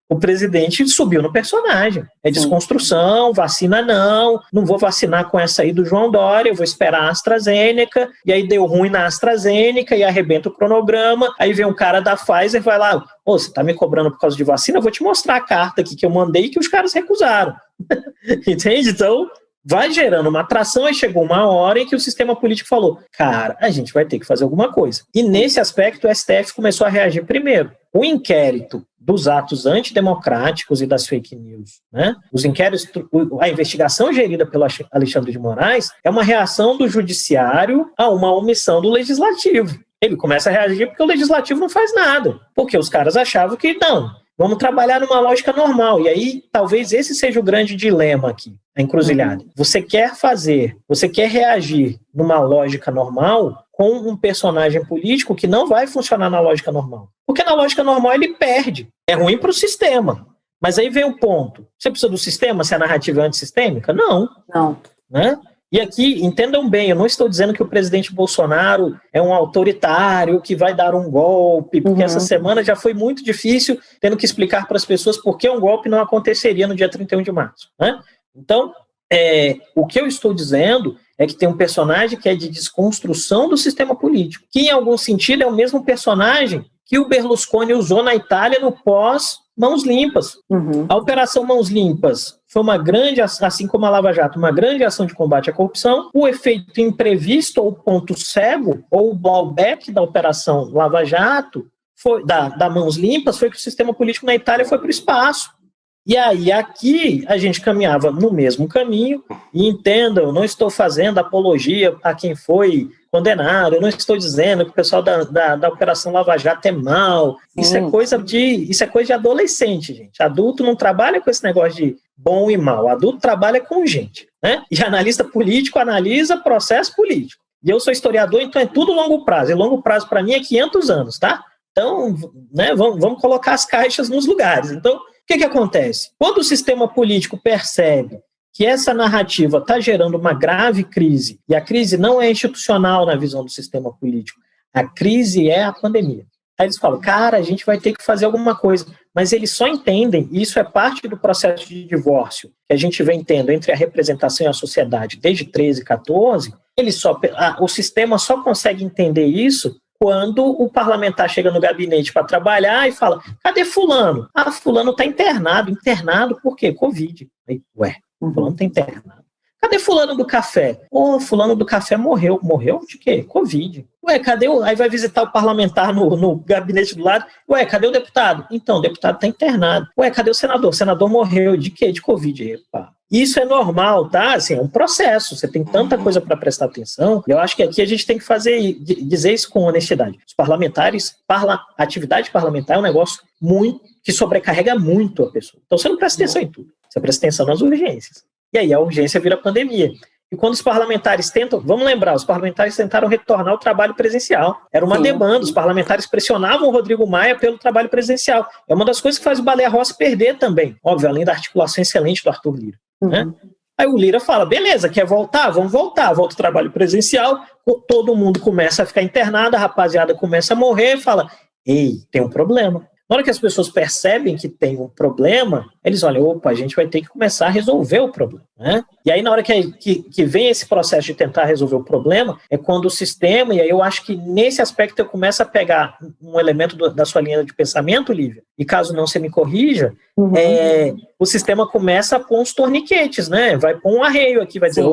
o presidente subiu no personagem. É desconstrução, vacina não vou vacinar com essa aí do João Dória, eu vou esperar a AstraZeneca, e aí deu ruim na AstraZeneca, e arrebenta o cronograma, aí vem um cara da Pfizer, vai lá, você tá me cobrando por causa de vacina? Eu vou te mostrar a carta aqui que eu mandei que os caras recusaram. Entende? Então, vai gerando uma atração, aí chegou uma hora em que o sistema político falou, cara, a gente vai ter que fazer alguma coisa. E nesse aspecto o STF começou a reagir primeiro. O inquérito dos atos antidemocráticos e das fake news, né? Os inquéritos, a investigação gerida pelo Alexandre de Moraes é uma reação do judiciário a uma omissão do legislativo. Ele começa a reagir porque o legislativo não faz nada, porque os caras achavam que não, vamos trabalhar numa lógica normal. E aí, talvez esse seja o grande dilema aqui, a encruzilhada. Você quer reagir numa lógica normal com um personagem político que não vai funcionar na lógica normal. Porque na lógica normal ele perde. É ruim para o sistema. Mas aí vem o ponto. Você precisa do sistema se a narrativa é antissistêmica? Não. Né? E aqui, entendam bem, eu não estou dizendo que o presidente Bolsonaro é um autoritário que vai dar um golpe, porque essa semana já foi muito difícil tendo que explicar para as pessoas por que um golpe não aconteceria no dia 31 de março. Né? Então, o que eu estou dizendo é que tem um personagem que é de desconstrução do sistema político, que em algum sentido é o mesmo personagem que o Berlusconi usou na Itália no pós-Mãos Limpas. A Operação Mãos Limpas foi uma grande, assim como a Lava Jato, uma grande ação de combate à corrupção. O efeito imprevisto, ou ponto cego, ou o blowback da Operação Lava Jato, foi, da Mãos Limpas, foi que o sistema político na Itália foi para o espaço. E aí, aqui, a gente caminhava no mesmo caminho, e entendam, não estou fazendo apologia a quem foi condenado, eu não estou dizendo que o pessoal da Operação Lava Jato é mau, isso é coisa de adolescente, gente. Adulto não trabalha com esse negócio de bom e mal, adulto trabalha com gente, né? E analista político analisa processo político. E eu sou historiador, então é tudo longo prazo, e longo prazo para mim é 500 anos, tá? Então, né, vamos colocar as caixas nos lugares. Então, o que acontece? Quando o sistema político percebe que essa narrativa está gerando uma grave crise, e a crise não é institucional na visão do sistema político, a crise é a pandemia. Aí eles falam, cara, a gente vai ter que fazer alguma coisa, mas eles só entendem, e isso é parte do processo de divórcio que a gente vem tendo entre a representação e a sociedade desde 13, 14, o sistema só consegue entender isso quando o parlamentar chega no gabinete para trabalhar e fala, cadê fulano? Ah, fulano está internado. Internado por quê? Covid. Aí, fulano está internado. Cadê fulano do café? Fulano do café morreu. Morreu de quê? Covid. Cadê Aí vai visitar o parlamentar no gabinete do lado. Cadê o deputado? Então, o deputado está internado. Cadê o senador? O senador morreu de quê? De Covid. Epa. Isso é normal, tá? Assim, é um processo, você tem tanta coisa para prestar atenção, e eu acho que aqui a gente tem que dizer isso com honestidade. Os parlamentares, a atividade parlamentar é um negócio que sobrecarrega muito a pessoa. Então você não presta atenção em tudo, você presta atenção nas urgências. E aí a urgência vira pandemia. E quando os parlamentares vamos lembrar, os parlamentares tentaram retornar ao trabalho presencial. Era uma demanda, os parlamentares pressionavam o Rodrigo Maia pelo trabalho presencial. É uma das coisas que faz o Baleia Rossi perder também, óbvio, além da articulação excelente do Arthur Lira. Né? Aí o Lira fala, beleza, quer voltar? Vamos voltar, volta ao trabalho presencial, todo mundo começa a ficar internado, a rapaziada começa a morrer, fala, tem um problema. Na hora que as pessoas percebem que tem um problema, eles olham, a gente vai ter que começar a resolver o problema. Né? E aí na hora que vem esse processo de tentar resolver o problema, é quando o sistema, e aí eu acho que nesse aspecto eu começo a pegar um elemento da sua linha de pensamento, Lívia, e caso não você me corrija, o sistema começa a pôr uns torniquetes, né? Vai pôr um arreio aqui, vai dizer,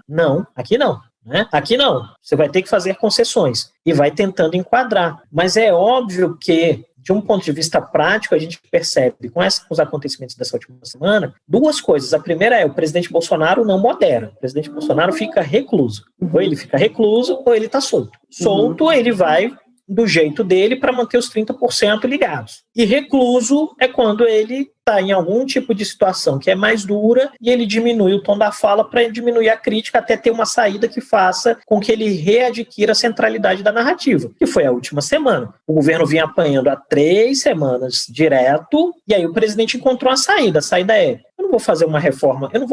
não, aqui não. Né? Aqui não, você vai ter que fazer concessões e vai tentando enquadrar. Mas é óbvio que, de um ponto de vista prático, a gente percebe, com os acontecimentos dessa última semana, duas coisas. A primeira é, o presidente Bolsonaro não modera. O presidente Bolsonaro fica recluso. Ou ele fica recluso, ou ele está solto. Solto, ele vai do jeito dele para manter os 30% ligados. E recluso é quando ele está em algum tipo de situação que é mais dura e ele diminui o tom da fala para diminuir a crítica até ter uma saída que faça com que ele readquira a centralidade da narrativa, que foi a última semana. O governo vinha apanhando há 3 semanas direto e aí o presidente encontrou a saída. A saída é, eu não vou fazer uma reforma, eu não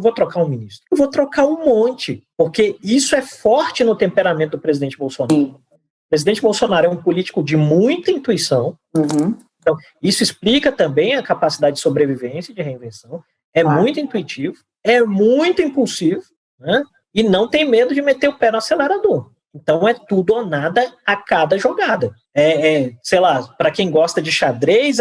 vou trocar um ministro, eu vou trocar um monte, porque isso é forte no temperamento do presidente Bolsonaro. O presidente Bolsonaro é um político de muita intuição, então isso explica também a capacidade de sobrevivência e de reinvenção, muito intuitivo, é muito impulsivo, né? E não tem medo de meter o pé no acelerador. Então é tudo ou nada a cada jogada. Sei lá, para quem gosta de xadrez,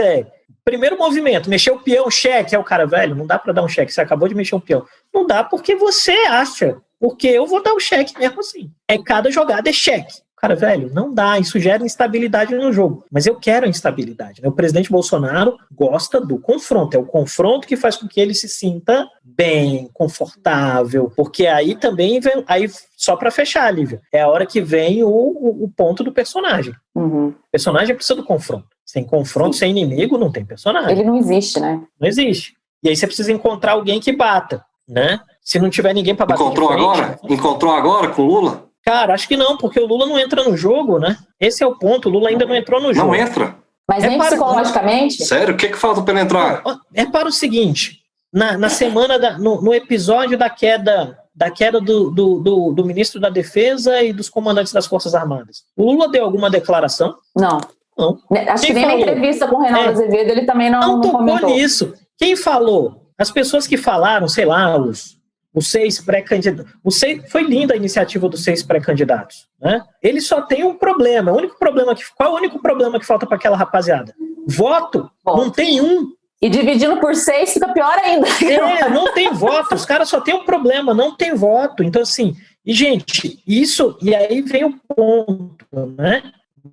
primeiro movimento, mexer o peão, cheque, o cara, velho, não dá para dar um cheque, você acabou de mexer um peão. Não dá porque você acha, porque eu vou dar o cheque mesmo assim. Cada jogada é cheque. Cara, velho, não dá, isso gera instabilidade no jogo. Mas eu quero a instabilidade, né? O presidente Bolsonaro gosta do confronto, é o confronto que faz com que ele se sinta bem, confortável, porque aí também vem, só para fechar, Lívia, é a hora que vem o ponto do personagem. O personagem precisa do confronto. Sem confronto, sem inimigo, não tem personagem. Ele não existe, né? Não existe. E aí você precisa encontrar alguém que bata, né? Se não tiver ninguém para bater Encontrou agora com o Lula? Cara, acho que não, porque o Lula não entra no jogo, né? Esse é o ponto, o Lula ainda não entrou no jogo. Não entra? Mas nem psicologicamente? Sério? O que falta para ele entrar? Para o seguinte, na semana, no episódio da queda do ministro da Defesa e dos comandantes das Forças Armadas, o Lula deu alguma declaração? Não. Acho que nem na entrevista com o Reinaldo Azevedo ele também não comentou nisso. Quem falou? As pessoas que falaram, sei lá, os 6 pré-candidatos. Foi linda a iniciativa dos 6 pré-candidatos. Né? Ele só tem um problema. Qual é o único problema que falta para aquela rapaziada? Voto. Não tem um. E dividindo por 6 fica pior ainda. Não tem voto, os caras só têm um problema, não tem voto. Então, assim, e gente, isso, e aí vem o ponto, né?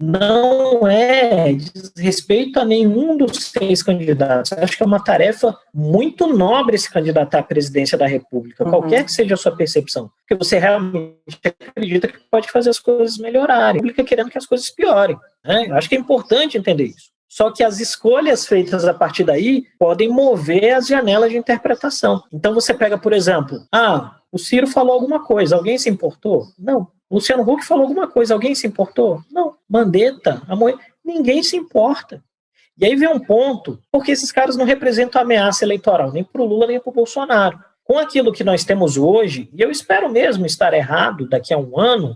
Não é desrespeito a nenhum dos 6 candidatos. Acho que é uma tarefa muito nobre se candidatar à presidência da República, qualquer que seja a sua percepção, porque você realmente acredita que pode fazer as coisas melhorarem, a República querendo que as coisas piorem, né? Eu acho que é importante entender isso. Só que as escolhas feitas a partir daí podem mover as janelas de interpretação. Então você pega, por exemplo, o Ciro falou alguma coisa, alguém se importou? Não. Luciano Huck falou alguma coisa, alguém se importou? Não. Mandetta, ninguém se importa. E aí vem um ponto, porque esses caras não representam ameaça eleitoral, nem para o Lula, nem para o Bolsonaro. Com aquilo que nós temos hoje, e eu espero mesmo estar errado daqui a um ano,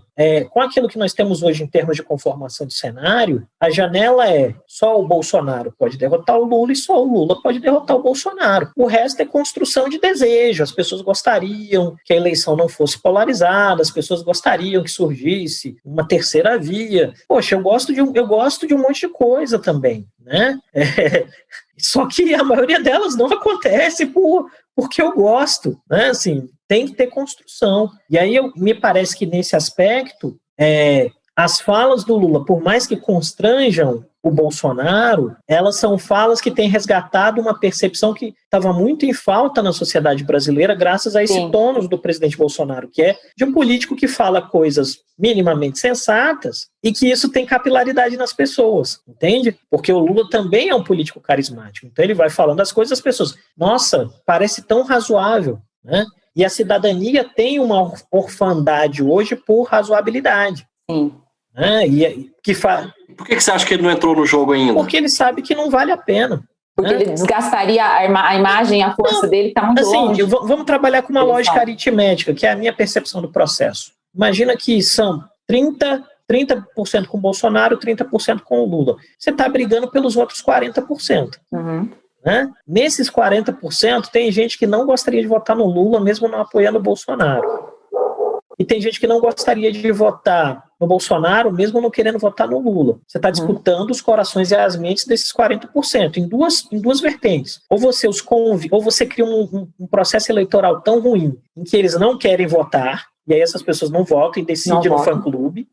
com aquilo que nós temos hoje em termos de conformação de cenário, a janela é só o Bolsonaro pode derrotar o Lula e só o Lula pode derrotar o Bolsonaro. O resto é construção de desejo. As pessoas gostariam que a eleição não fosse polarizada, as pessoas gostariam que surgisse uma terceira via. Poxa, eu gosto de um monte de coisa também, né? Só que a maioria delas não acontece porque eu gosto, né? Assim, tem que ter construção. E aí me parece que nesse aspecto, as falas do Lula, por mais que constranjam o Bolsonaro, elas são falas que têm resgatado uma percepção que estava muito em falta na sociedade brasileira, graças a esse tônus do presidente Bolsonaro, que é de um político que fala coisas minimamente sensatas e que isso tem capilaridade nas pessoas, entende? Porque o Lula também é um político carismático, então ele vai falando as coisas, as pessoas, nossa, parece tão razoável, né? E a cidadania tem uma orfandade hoje por razoabilidade. Sim. Por que você acha que ele não entrou no jogo ainda? Porque ele sabe que não vale a pena. Porque ele desgastaria a imagem, a força dele está muito longe. Vamos trabalhar com uma lógica aritmética, que é a minha percepção do processo. Imagina que são 30% com o Bolsonaro, 30% com o Lula. Você está brigando pelos outros 40%. Né? Nesses 40%, tem gente que não gostaria de votar no Lula, mesmo não apoiando o Bolsonaro. E tem gente que não gostaria de votar no Bolsonaro, mesmo não querendo votar no Lula. Você está disputando os corações e as mentes desses 40%, em duas vertentes. Ou você os ou você cria um processo eleitoral tão ruim, em que eles não querem votar, e aí essas pessoas não votam e decidem no fã-clube.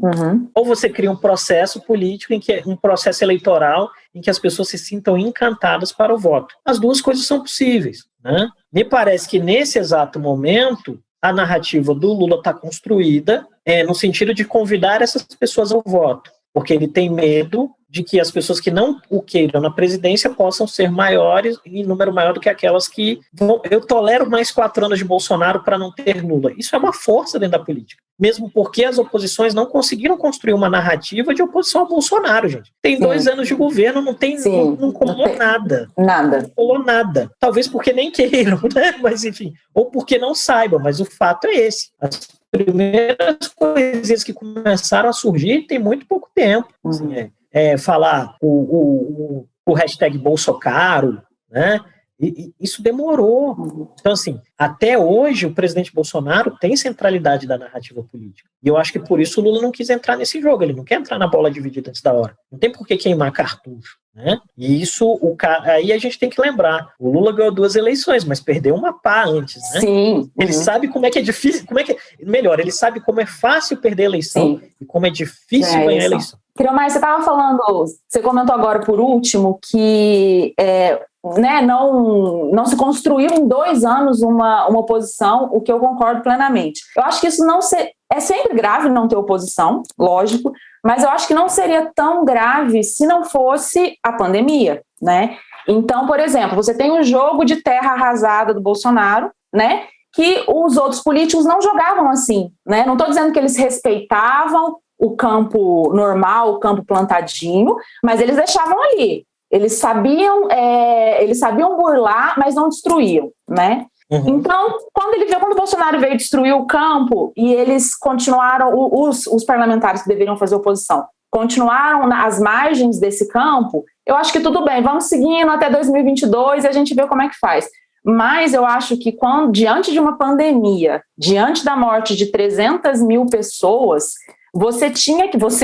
Ou você cria um processo político, um processo eleitoral, em que as pessoas se sintam encantadas para o voto. As duas coisas são possíveis, né? Me parece que nesse exato momento, a narrativa do Lula está construída no sentido de convidar essas pessoas ao voto, porque ele tem medo de que as pessoas que não o queiram na presidência possam ser maiores, em número maior do que aquelas que eu tolero mais 4 anos de Bolsonaro para não ter Lula. Isso é uma força dentro da política, mesmo porque as oposições não conseguiram construir uma narrativa de oposição ao Bolsonaro, gente. Tem 2 anos de governo, não colou nada. Não colou nada. Talvez porque nem queiram, né? Mas enfim, ou porque não saibam, mas o fato é esse. As primeiras coisas que começaram a surgir tem muito pouco tempo. Assim, falar o hashtag Bolsocaro, né? E isso demorou. Então, assim, até hoje o presidente Bolsonaro tem centralidade da narrativa política. E eu acho que por isso o Lula não quis entrar nesse jogo. Ele não quer entrar na bola dividida antes da hora. Não tem por que queimar cartucho, né? E isso, aí a gente tem que lembrar. O Lula ganhou 2 eleições, mas perdeu uma pá antes, né? Sim. Ele sabe como é que é difícil, melhor, ele sabe como é fácil perder a eleição e como é difícil ganhar a eleição. Mas você estava falando, você comentou agora por último que não se construiu em 2 anos uma oposição, o que eu concordo plenamente. Eu acho que isso é sempre grave não ter oposição, lógico, mas eu acho que não seria tão grave se não fosse a pandemia, né? Então, por exemplo, você tem um jogo de terra arrasada do Bolsonaro, né? Que os outros políticos não jogavam assim, né? Não estou dizendo que eles respeitavam o campo normal, o campo plantadinho, mas eles deixavam ali. Eles sabiam burlar, mas não destruíam, né? Então, quando o Bolsonaro veio destruir o campo e eles continuaram, os parlamentares que deveriam fazer oposição, continuaram às margens desse campo, eu acho que tudo bem, vamos seguindo até 2022 e a gente vê como é que faz. Mas eu acho que diante de uma pandemia, diante da morte de 300 mil pessoas,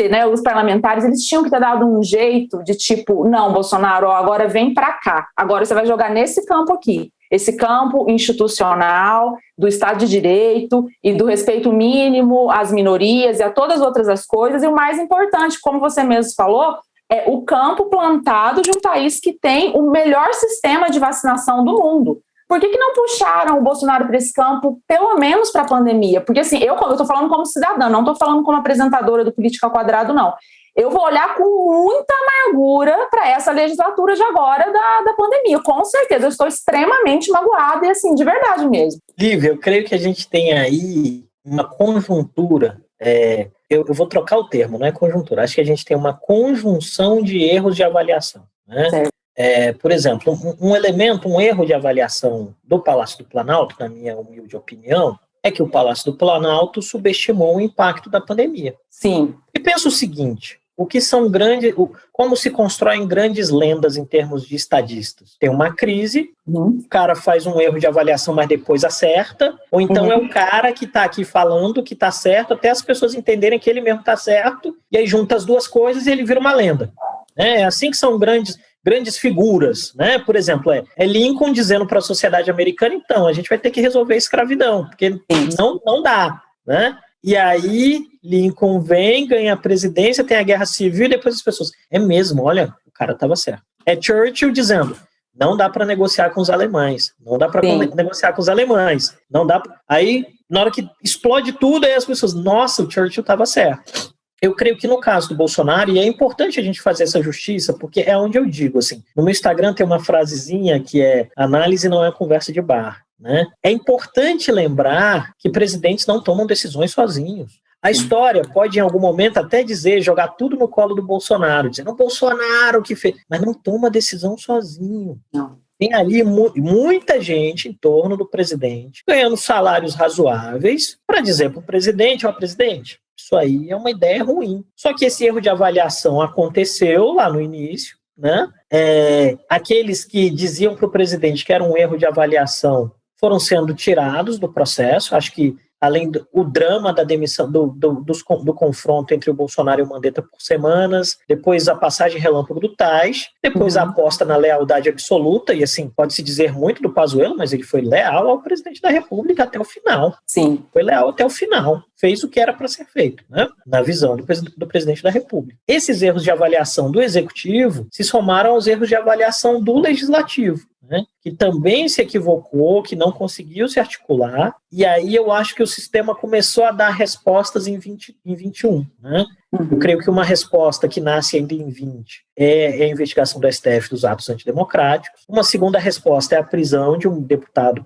né, os parlamentares, eles tinham que ter dado um jeito de tipo, não, Bolsonaro, ó, agora vem para cá, agora você vai jogar nesse campo aqui, esse campo institucional, do Estado de Direito e do respeito mínimo às minorias e a todas as outras coisas, e o mais importante, como você mesmo falou, é o campo plantado de um país que tem o melhor sistema de vacinação do mundo. Por que não puxaram o Bolsonaro para esse campo, pelo menos para a pandemia? Porque assim, eu estou falando como cidadã, não estou falando como apresentadora do Política ao Quadrado, não. Eu vou olhar com muita amargura para essa legislatura de agora da pandemia. Com certeza, eu estou extremamente magoada e assim, de verdade mesmo. Lívia, eu creio que a gente tem aí uma conjuntura, eu vou trocar o termo, não é conjuntura, acho que a gente tem uma conjunção de erros de avaliação, né? Certo. Por exemplo, um erro de avaliação do Palácio do Planalto, na minha humilde opinião, é que o Palácio do Planalto subestimou o impacto da pandemia. Sim. E pensa o seguinte, como se constroem grandes lendas em termos de estadistas. Tem uma crise, o cara faz um erro de avaliação, mas depois acerta, ou então é o cara que está aqui falando que está certo, até as pessoas entenderem que ele mesmo está certo, e aí junta as duas coisas e ele vira uma lenda. É assim que são grandes figuras, né? Por exemplo, é Lincoln dizendo para a sociedade americana, então, a gente vai ter que resolver a escravidão, porque não dá, né? E aí Lincoln vem, ganha a presidência, tem a guerra civil, e depois as pessoas, é mesmo, olha, o cara estava certo. É Churchill dizendo, não dá para negociar com os alemães, não dá para negociar com os alemães, não dá. Aí, na hora que explode tudo, aí as pessoas, nossa, o Churchill estava certo. Eu creio que no caso do Bolsonaro, e é importante a gente fazer essa justiça, porque é onde eu digo, assim, no meu Instagram tem uma frasezinha que é, análise não é conversa de bar, né? É importante lembrar que presidentes não tomam decisões sozinhos. A história pode, em algum momento, até dizer, jogar tudo no colo do Bolsonaro, dizendo, o Bolsonaro que fez, mas não toma decisão sozinho. Não. Tem ali muita gente em torno do presidente, ganhando salários razoáveis, para dizer para o presidente, ó, presidente, isso aí é uma ideia ruim. Só que esse erro de avaliação aconteceu lá no início, né? Aqueles que diziam para o presidente que era um erro de avaliação foram sendo tirados do processo. Acho que, além do drama da demissão, do confronto entre o Bolsonaro e o Mandetta por semanas, depois a passagem relâmpago do Tais, depois a aposta na lealdade absoluta, e assim, pode-se dizer muito do Pazuello, mas ele foi leal ao presidente da República até o final. Sim. Foi leal até o final. Fez o que era para ser feito, né? Na visão do presidente da República. Esses erros de avaliação do Executivo se somaram aos erros de avaliação do Legislativo, né? Que também se equivocou, que não conseguiu se articular, e aí eu acho que o sistema começou a dar respostas em 21, né? Eu creio que uma resposta que nasce ainda em 20 é a investigação do STF dos atos antidemocráticos. Uma segunda resposta é a prisão de um deputado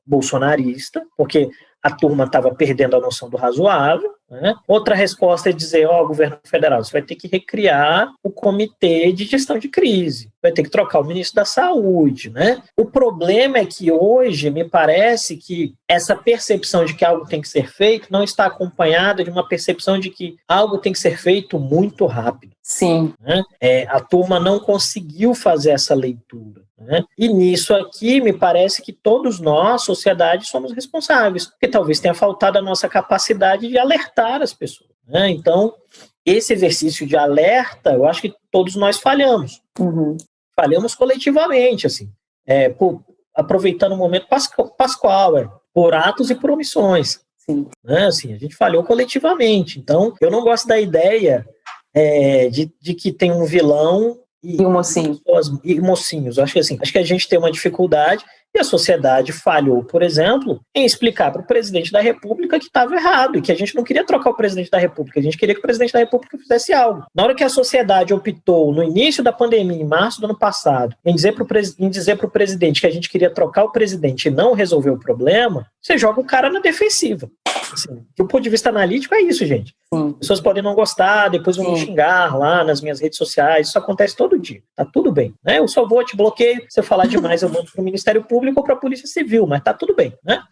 bolsonarista, porque a turma estava perdendo a noção do razoável, né? Outra resposta é dizer, governo federal, você vai ter que recriar o comitê de gestão de crise, vai ter que trocar o ministro da Saúde, né? O problema é que hoje me parece que essa percepção de que algo tem que ser feito não está acompanhada de uma percepção de que algo tem que ser feito muito rápido. Sim. Né? A turma não conseguiu fazer essa leitura. Né? E nisso aqui, me parece que todos nós, sociedade, somos responsáveis, porque talvez tenha faltado a nossa capacidade de alertar as pessoas. Né? Então, esse exercício de alerta, eu acho que todos nós falhamos. Falhamos coletivamente, assim, aproveitando o momento pascual, por atos e por omissões. Sim. Né? Assim, a gente falhou coletivamente. Então, eu não gosto da ideia de que tem um vilão e um mocinho. E mocinhos. Acho que a gente tem uma dificuldade, e a sociedade falhou, por exemplo, em explicar para o presidente da República que estava errado, e que a gente não queria trocar o presidente da República, a gente queria que o presidente da República fizesse algo. Na hora que a sociedade optou, no início da pandemia, em março do ano passado, em dizer para o presidente que a gente queria trocar o presidente e não resolver o problema, você joga o cara na defensiva. Assim, do ponto de vista analítico é isso, gente. As pessoas podem não gostar, depois vão me xingar lá nas minhas redes sociais, isso acontece todo dia, tá tudo bem, né? Eu só vou, te bloqueio, se eu falar demais eu mando para o Ministério Público ou para a Polícia Civil, mas tá tudo bem, né?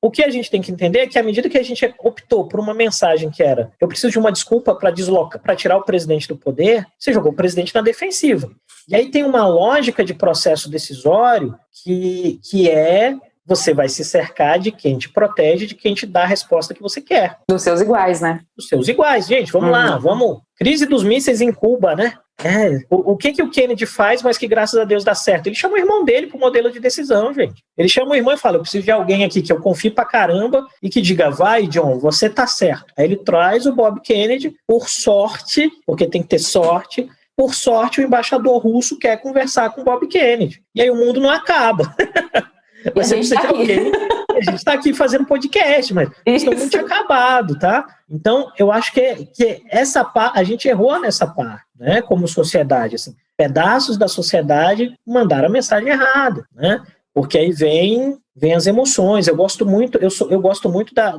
O que a gente tem que entender é que à medida que a gente optou por uma mensagem que era, eu preciso de uma desculpa para tirar o presidente do poder, você jogou o presidente na defensiva. E aí tem uma lógica de processo decisório que é você vai se cercar de quem te protege, de quem te dá a resposta que você quer. Dos seus iguais, né? Dos seus iguais, gente, vamos lá, vamos. Crise dos mísseis em Cuba, né? O que o Kennedy faz, mas que graças a Deus dá certo? Ele chama o irmão dele pro modelo de decisão, gente. Ele chama o irmão e fala, eu preciso de alguém aqui que eu confie pra caramba e que diga, vai, John, você tá certo. Aí ele traz o Bob Kennedy, por sorte, porque tem que ter sorte, por sorte o embaixador russo quer conversar com o Bob Kennedy. E aí o mundo não acaba. Mas você precisa de alguém. A gente está aqui fazendo podcast, mas isso não tinha acabado, tá? Então, eu acho que essa parte, a gente errou nessa parte, né? Como sociedade, assim, pedaços da sociedade mandaram a mensagem errada, né? Porque aí vem as emoções. Eu gosto muito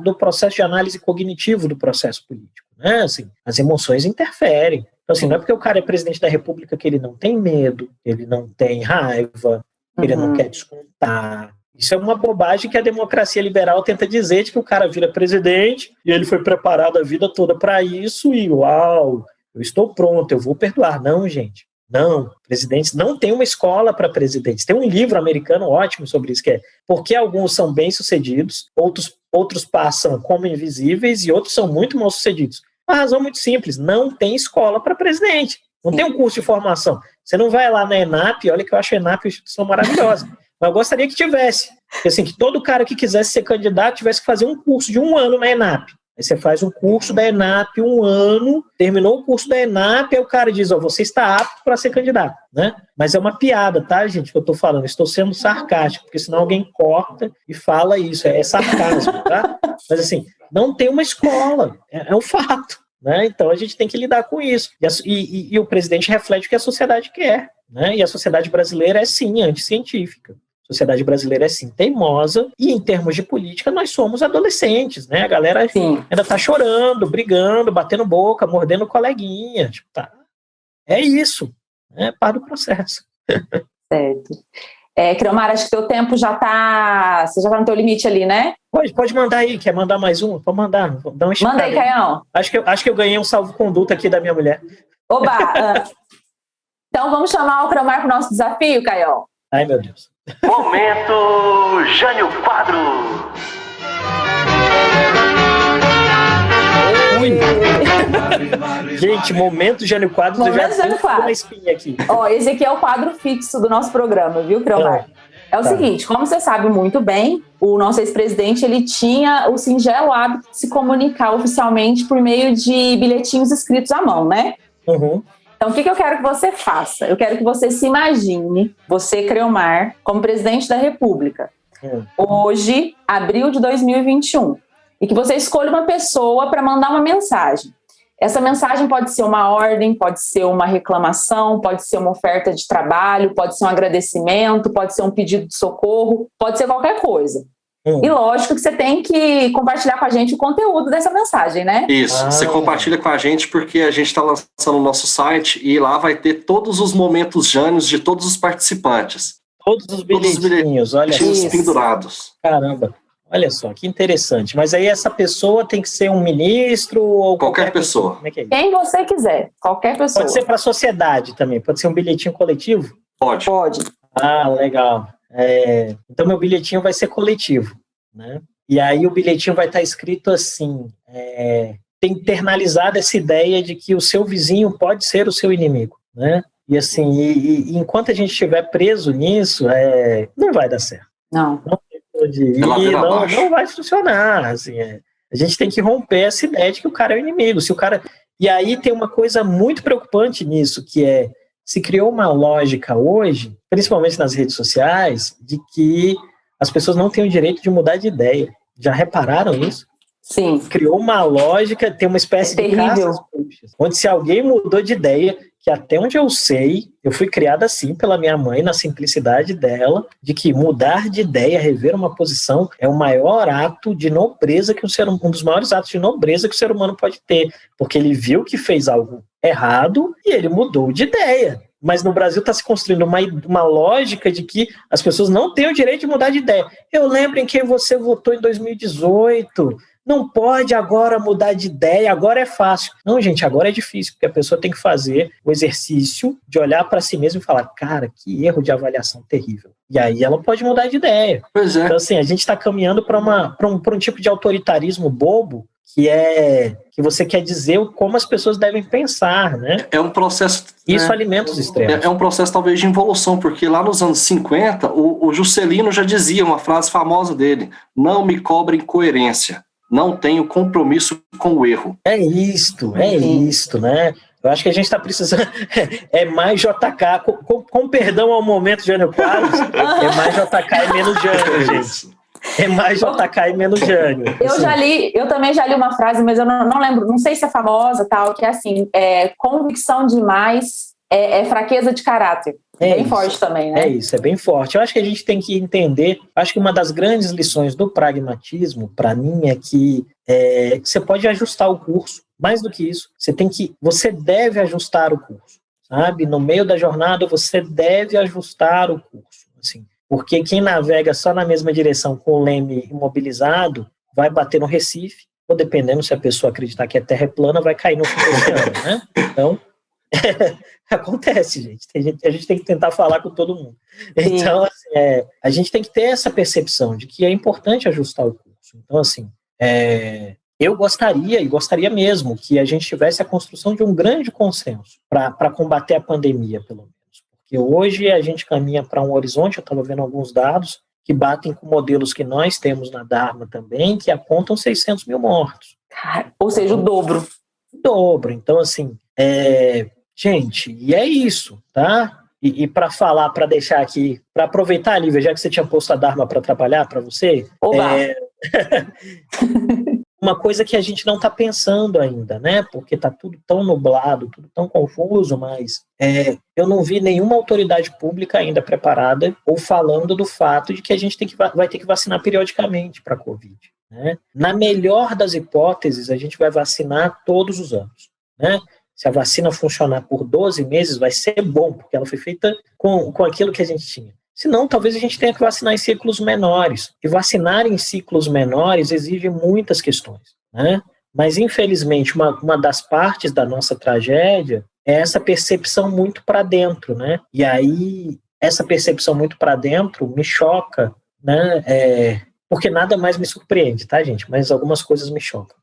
do processo de análise cognitivo do processo político, né? Assim, as emoções interferem. Então, assim, não é porque o cara é presidente da República que ele não tem medo, ele não tem raiva, ele não quer descontar. Isso é uma bobagem que a democracia liberal tenta dizer, de que o cara vira presidente e ele foi preparado a vida toda para isso e, uau, eu estou pronto, eu vou perdoar. Não, gente. Não, presidentes não tem uma escola para presidentes. Tem um livro americano ótimo sobre isso, que é Por que alguns são bem-sucedidos, outros passam como invisíveis e outros são muito mal-sucedidos. Uma razão muito simples, não tem escola para presidente. Não tem um curso de formação. Você não vai lá na ENAP, olha que eu acho a ENAP uma instituição maravilhosa, mas eu gostaria que tivesse. Assim, que todo cara que quisesse ser candidato tivesse que fazer um curso de 1 ano na ENAP. Aí você faz um curso da ENAP 1 ano, terminou o curso da ENAP, aí o cara diz, você está apto para ser candidato, né? Mas é uma piada, tá, gente, que eu estou falando. Estou sendo sarcástico, porque senão alguém corta e fala isso. É sarcasmo, tá? Mas assim, não tem uma escola, é um fato. Né? Então a gente tem que lidar com isso. E o presidente reflete o que a sociedade quer. Né? E a sociedade brasileira é sim anticientífica. A sociedade brasileira é sim teimosa. E em termos de política, nós somos adolescentes. Né? A galera ainda está chorando, brigando, batendo boca, mordendo coleguinha. Tipo, tá. É isso. Né? Para o processo. Certo. Creomar, acho que teu tempo já tá. Você já tá no teu limite ali, né? Pode mandar aí, quer mandar mais um? Pode mandar, dá uma esticada. Manda aí, Caião. Acho que eu ganhei um salvo-conduto aqui da minha mulher. Oba! Então vamos chamar o Creomar para o nosso desafio, Caião. Ai, meu Deus. Momento Jânio Quadro. Gente, momento Jânio Quadro. Momento Jânio Quadro. Uma espinha aqui. Esse aqui é o quadro fixo do nosso programa, viu, Creomar? É o seguinte, como você sabe muito bem, o nosso ex-presidente, ele tinha o singelo hábito de se comunicar oficialmente por meio de bilhetinhos escritos à mão, né? Uhum. Então, o que eu quero que você faça? Eu quero que você se imagine, você, Creomar, como presidente da República, hoje, abril de 2021, e que você escolha uma pessoa para mandar uma mensagem. Essa mensagem pode ser uma ordem, pode ser uma reclamação, pode ser uma oferta de trabalho, pode ser um agradecimento, pode ser um pedido de socorro, pode ser qualquer coisa. E lógico que você tem que compartilhar com a gente o conteúdo dessa mensagem, né? Isso, você compartilha com a gente porque a gente está lançando o nosso site e lá vai ter todos os momentos jânios de todos os participantes. Todos os bilhetinhos, olha isso. Pendurados. Caramba. Olha só, que interessante. Mas aí essa pessoa tem que ser um ministro ou qualquer pessoa. Como é que é isso? Quem você quiser, qualquer pessoa. Pode ser para a sociedade também, pode ser um bilhetinho coletivo? Pode. Ah, legal. Então meu bilhetinho vai ser coletivo, né? E aí o bilhetinho vai estar escrito assim, tem internalizado essa ideia de que o seu vizinho pode ser o seu inimigo, né? E assim, e enquanto a gente estiver preso nisso, não vai dar certo. Não não vai funcionar. Assim, a gente tem que romper essa ideia de que o cara é o inimigo. E aí tem uma coisa muito preocupante nisso, que se criou uma lógica hoje, principalmente nas redes sociais, de que as pessoas não têm o direito de mudar de ideia. Já repararam isso? Sim. Criou uma lógica, tem uma espécie de caças bruxas, onde se alguém mudou de ideia, que até onde eu sei, eu fui criada assim pela minha mãe, na simplicidade dela, de que mudar de ideia, rever uma posição, é o maior ato de nobreza que um dos maiores atos de nobreza que o ser humano pode ter, porque ele viu que fez algo errado e ele mudou de ideia. Mas no Brasil está se construindo uma lógica de que as pessoas não têm o direito de mudar de ideia. Eu lembro em quem você votou em 2018, não pode agora mudar de ideia, agora é fácil. Não, gente, agora é difícil, porque a pessoa tem que fazer o exercício de olhar para si mesma e falar, cara, que erro de avaliação terrível. E aí ela pode mudar de ideia. Pois é. Então, assim, a gente está caminhando para um tipo de autoritarismo bobo, que você quer dizer como as pessoas devem pensar, né? É um processo... Isso alimenta os extremos. É um processo talvez de involução, porque lá nos anos 50, o Juscelino já dizia uma frase famosa dele, não me cobrem coerência, não tenho compromisso com o erro. É isto, né? Eu acho que a gente está precisando, mais JK, com perdão ao momento, Jânio Quadros, é mais JK e menos Jânio, gente. É mais JK e menos Jânio. Eu também já li uma frase, mas eu não lembro, não sei se é famosa, tal, que é assim, convicção demais é fraqueza de caráter. Bem forte também, né? É isso, é bem forte. Eu acho que a gente tem que entender, acho que uma das grandes lições do pragmatismo, para mim, é que você pode ajustar o curso. Mais do que isso, você deve ajustar o curso, sabe? No meio da jornada, você deve ajustar o curso, assim. Porque quem navega só na mesma direção com o leme imobilizado vai bater no Recife, ou dependendo se a pessoa acreditar que a Terra é plana, vai cair no oceano, né? Então, acontece, gente. A gente tem que tentar falar com todo mundo. Então, assim, a gente tem que ter essa percepção de que é importante ajustar o curso. Então, assim, eu gostaria mesmo, que a gente tivesse a construção de um grande consenso para combater a pandemia, pelo menos. Porque hoje a gente caminha para um horizonte, eu estava vendo alguns dados, que batem com modelos que nós temos na Dharma também, que apontam 600 mil mortos. Ou seja, o dobro. O dobro. Então, assim, gente, e é isso, tá? E para falar, para deixar aqui, para aproveitar, Lívia, já que você tinha posto a Dharma para atrapalhar para você, uma coisa que a gente não está pensando ainda, né? Porque está tudo tão nublado, tudo tão confuso, mas eu não vi nenhuma autoridade pública ainda preparada ou falando do fato de que a gente vai ter que vacinar periodicamente para a Covid, né? Na melhor das hipóteses, a gente vai vacinar todos os anos, né? Se a vacina funcionar por 12 meses, vai ser bom, porque ela foi feita com aquilo que a gente tinha. Senão, talvez a gente tenha que vacinar em ciclos menores. E vacinar em ciclos menores exige muitas questões, né? Mas, infelizmente, uma das partes da nossa tragédia é essa percepção muito para dentro, né? E aí, essa percepção muito para dentro me choca, né? Porque nada mais me surpreende, tá, gente? Mas algumas coisas me chocam.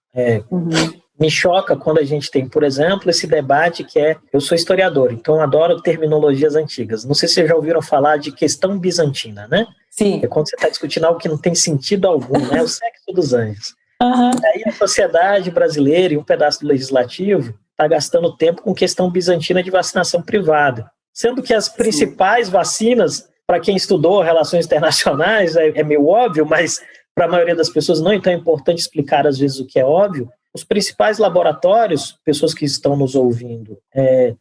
Me choca quando a gente tem, por exemplo, esse debate que eu sou historiador, então adoro terminologias antigas. Não sei se vocês já ouviram falar de questão bizantina, né? Sim. É quando você está discutindo algo que não tem sentido algum, né? O sexo dos anjos. Uhum. Aí a sociedade brasileira e um pedaço do legislativo está gastando tempo com questão bizantina de vacinação privada. Sendo que as principais vacinas, para quem estudou relações internacionais, é meio óbvio, mas para a maioria das pessoas não, então é importante explicar às vezes o que é óbvio. Os principais laboratórios, pessoas que estão nos ouvindo,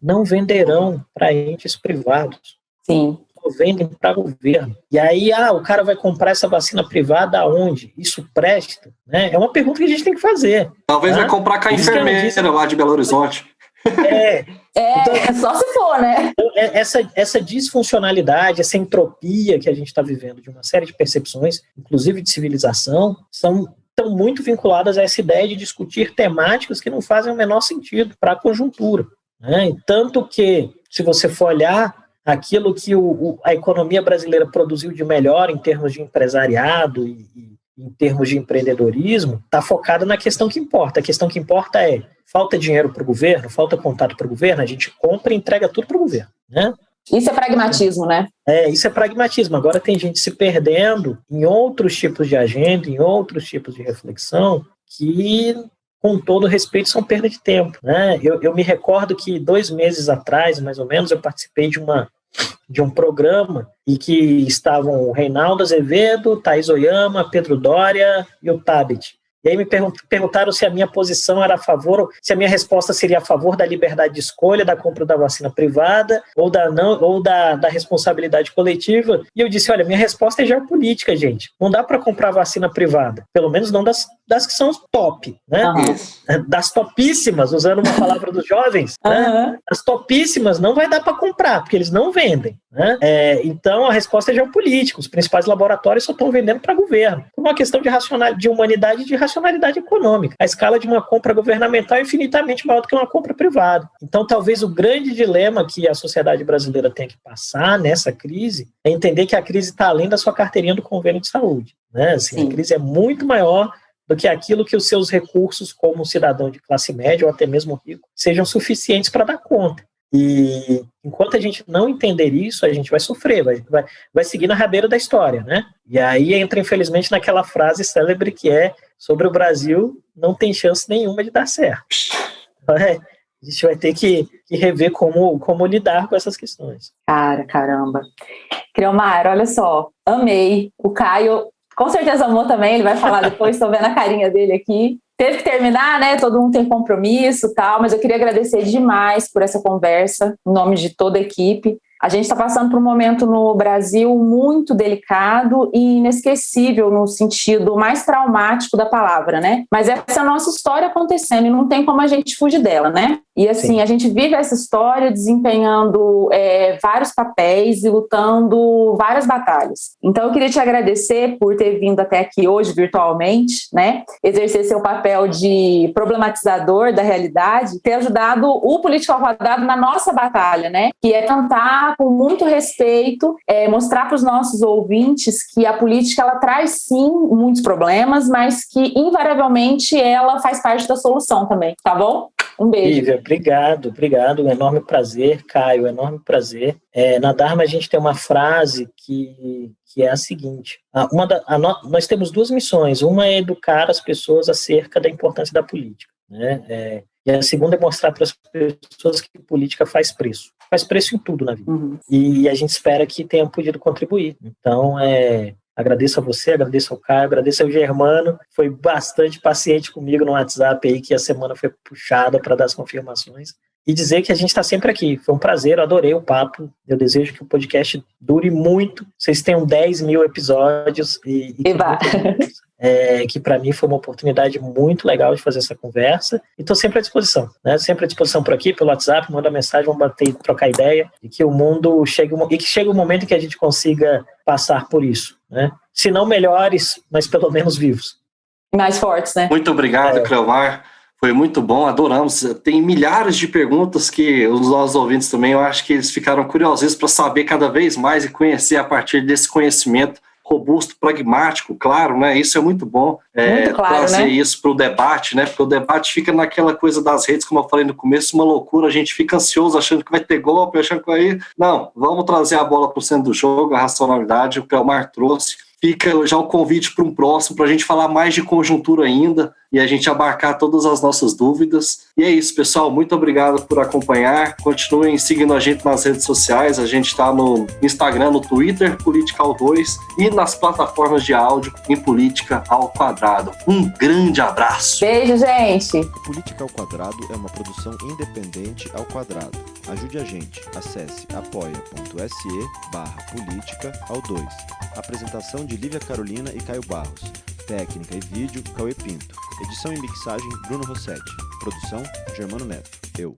não venderão para entes privados. Sim. Vendem para o governo. E aí, o cara vai comprar essa vacina privada aonde? Isso presta? Né? É uma pergunta que a gente tem que fazer. Talvez vai comprar com a enfermeira lá de Belo Horizonte. Então, só se for, né? Então, essa disfuncionalidade, essa entropia que a gente está vivendo de uma série de percepções, inclusive de civilização, estão muito vinculadas a essa ideia de discutir temáticas que não fazem o menor sentido para a conjuntura, né? Tanto que, se você for olhar aquilo que a economia brasileira produziu de melhor em termos de empresariado e em termos de empreendedorismo, está focada na questão que importa. A questão que importa é, falta dinheiro para o governo, falta contato para o governo, a gente compra e entrega tudo para o governo, né? Isso é pragmatismo, né? Isso é pragmatismo. Agora tem gente se perdendo em outros tipos de agenda, em outros tipos de reflexão, que, com todo respeito, são perda de tempo, né? Eu me recordo que 2 meses atrás, mais ou menos, eu participei de um programa em que estavam o Reinaldo Azevedo, Thaís Oyama, Pedro Doria e o Tabet. E aí me perguntaram se a minha posição era a favor, se a minha resposta seria a favor da liberdade de escolha, da compra da vacina privada, ou da responsabilidade coletiva. E eu disse, olha, minha resposta é geopolítica, gente. Não dá para comprar vacina privada. Pelo menos não das que são top, né? Uhum. Das topíssimas, usando uma palavra dos jovens, né? As topíssimas não vai dar para comprar, porque eles não vendem, né? Então a resposta é geopolítica. Os principais laboratórios só estão vendendo para governo. Por uma questão de humanidade e de racionalidade. racionalidade econômica. A escala de uma compra governamental é infinitamente maior do que uma compra privada. Então, talvez o grande dilema que a sociedade brasileira tem que passar nessa crise é entender que a crise está além da sua carteirinha do convênio de saúde, né? Assim, a crise é muito maior do que aquilo que os seus recursos como cidadão de classe média ou até mesmo rico sejam suficientes para dar conta. E enquanto a gente não entender isso, a gente vai sofrer, vai seguir na rabeira da história, né? E aí entra, infelizmente, naquela frase célebre que é sobre o Brasil não tem chance nenhuma de dar certo. Então, a gente vai ter que rever como lidar com essas questões. Caramba. Creomar, olha só, amei. O Caio, com certeza amou também, ele vai falar depois, estou vendo a carinha dele aqui. Teve que terminar, né? Todo mundo tem compromisso e tal, mas eu queria agradecer demais por essa conversa, em nome de toda a equipe. A gente está passando por um momento no Brasil muito delicado e inesquecível no sentido mais traumático da palavra, né? Mas essa é a nossa história acontecendo e não tem como a gente fugir dela, né? E assim, a gente vive essa história desempenhando vários papéis e lutando várias batalhas. Então eu queria te agradecer por ter vindo até aqui hoje virtualmente, né? Exercer seu papel de problematizador da realidade, ter ajudado o Política ao Quadrado na nossa batalha, né? Que é tentar com muito respeito, mostrar para os nossos ouvintes que a política ela traz sim muitos problemas, mas que invariavelmente ela faz parte da solução também, tá bom? Um beijo. Lívia, obrigado, um enorme prazer, Caio, um enorme prazer. Na Dharma a gente tem uma frase que é a seguinte, nós temos duas missões, uma é educar as pessoas acerca da importância da política, né? E a segunda é mostrar para as pessoas que política faz preço em tudo na vida. E a gente espera que tenha podido contribuir. Então, agradeço a você, agradeço ao Caio, agradeço ao Germano, foi bastante paciente comigo no WhatsApp aí, que a semana foi puxada para dar as confirmações. E dizer que a gente está sempre aqui. Foi um prazer, eu adorei o papo. Eu desejo que o podcast dure muito. Vocês tenham 10 mil episódios. Que para mim foi uma oportunidade muito legal de fazer essa conversa. E estou sempre à disposição, né? Sempre à disposição por aqui, pelo WhatsApp, manda mensagem, vamos bater, trocar ideia. E que o mundo chegue um momento em que a gente consiga passar por isso, né? Se não melhores, mas pelo menos vivos. Mais fortes, né? Muito obrigado, Creomar. Foi muito bom, adoramos. Tem milhares de perguntas que os nossos ouvintes também, eu acho que eles ficaram curiosos para saber cada vez mais e conhecer a partir desse conhecimento robusto, pragmático, claro, né? Isso é muito bom. Muito claro, trazer né? isso para o debate, né? Porque o debate fica naquela coisa das redes, como eu falei no começo, uma loucura, a gente fica ansioso, achando que vai ter golpe, achando que vai ir. Não, vamos trazer a bola para o centro do jogo, a racionalidade, o Creomar trouxe. Fica já o convite para um próximo, para a gente falar mais de conjuntura ainda e a gente abarcar todas as nossas dúvidas. E é isso, pessoal. Muito obrigado por acompanhar. Continuem seguindo a gente nas redes sociais. A gente está no Instagram, no Twitter, Política ao 2 e nas plataformas de áudio em Política ao Quadrado. Um grande abraço. Beijo, gente. Política ao Quadrado é uma produção independente ao quadrado. Ajude a gente. Acesse apoia.se/política ao 2. Apresentação de Lívia Carolina e Caio Barros. Técnica e vídeo, Cauê Pinto. Edição e mixagem, Bruno Rossetti. Produção, Germano Neto. Eu.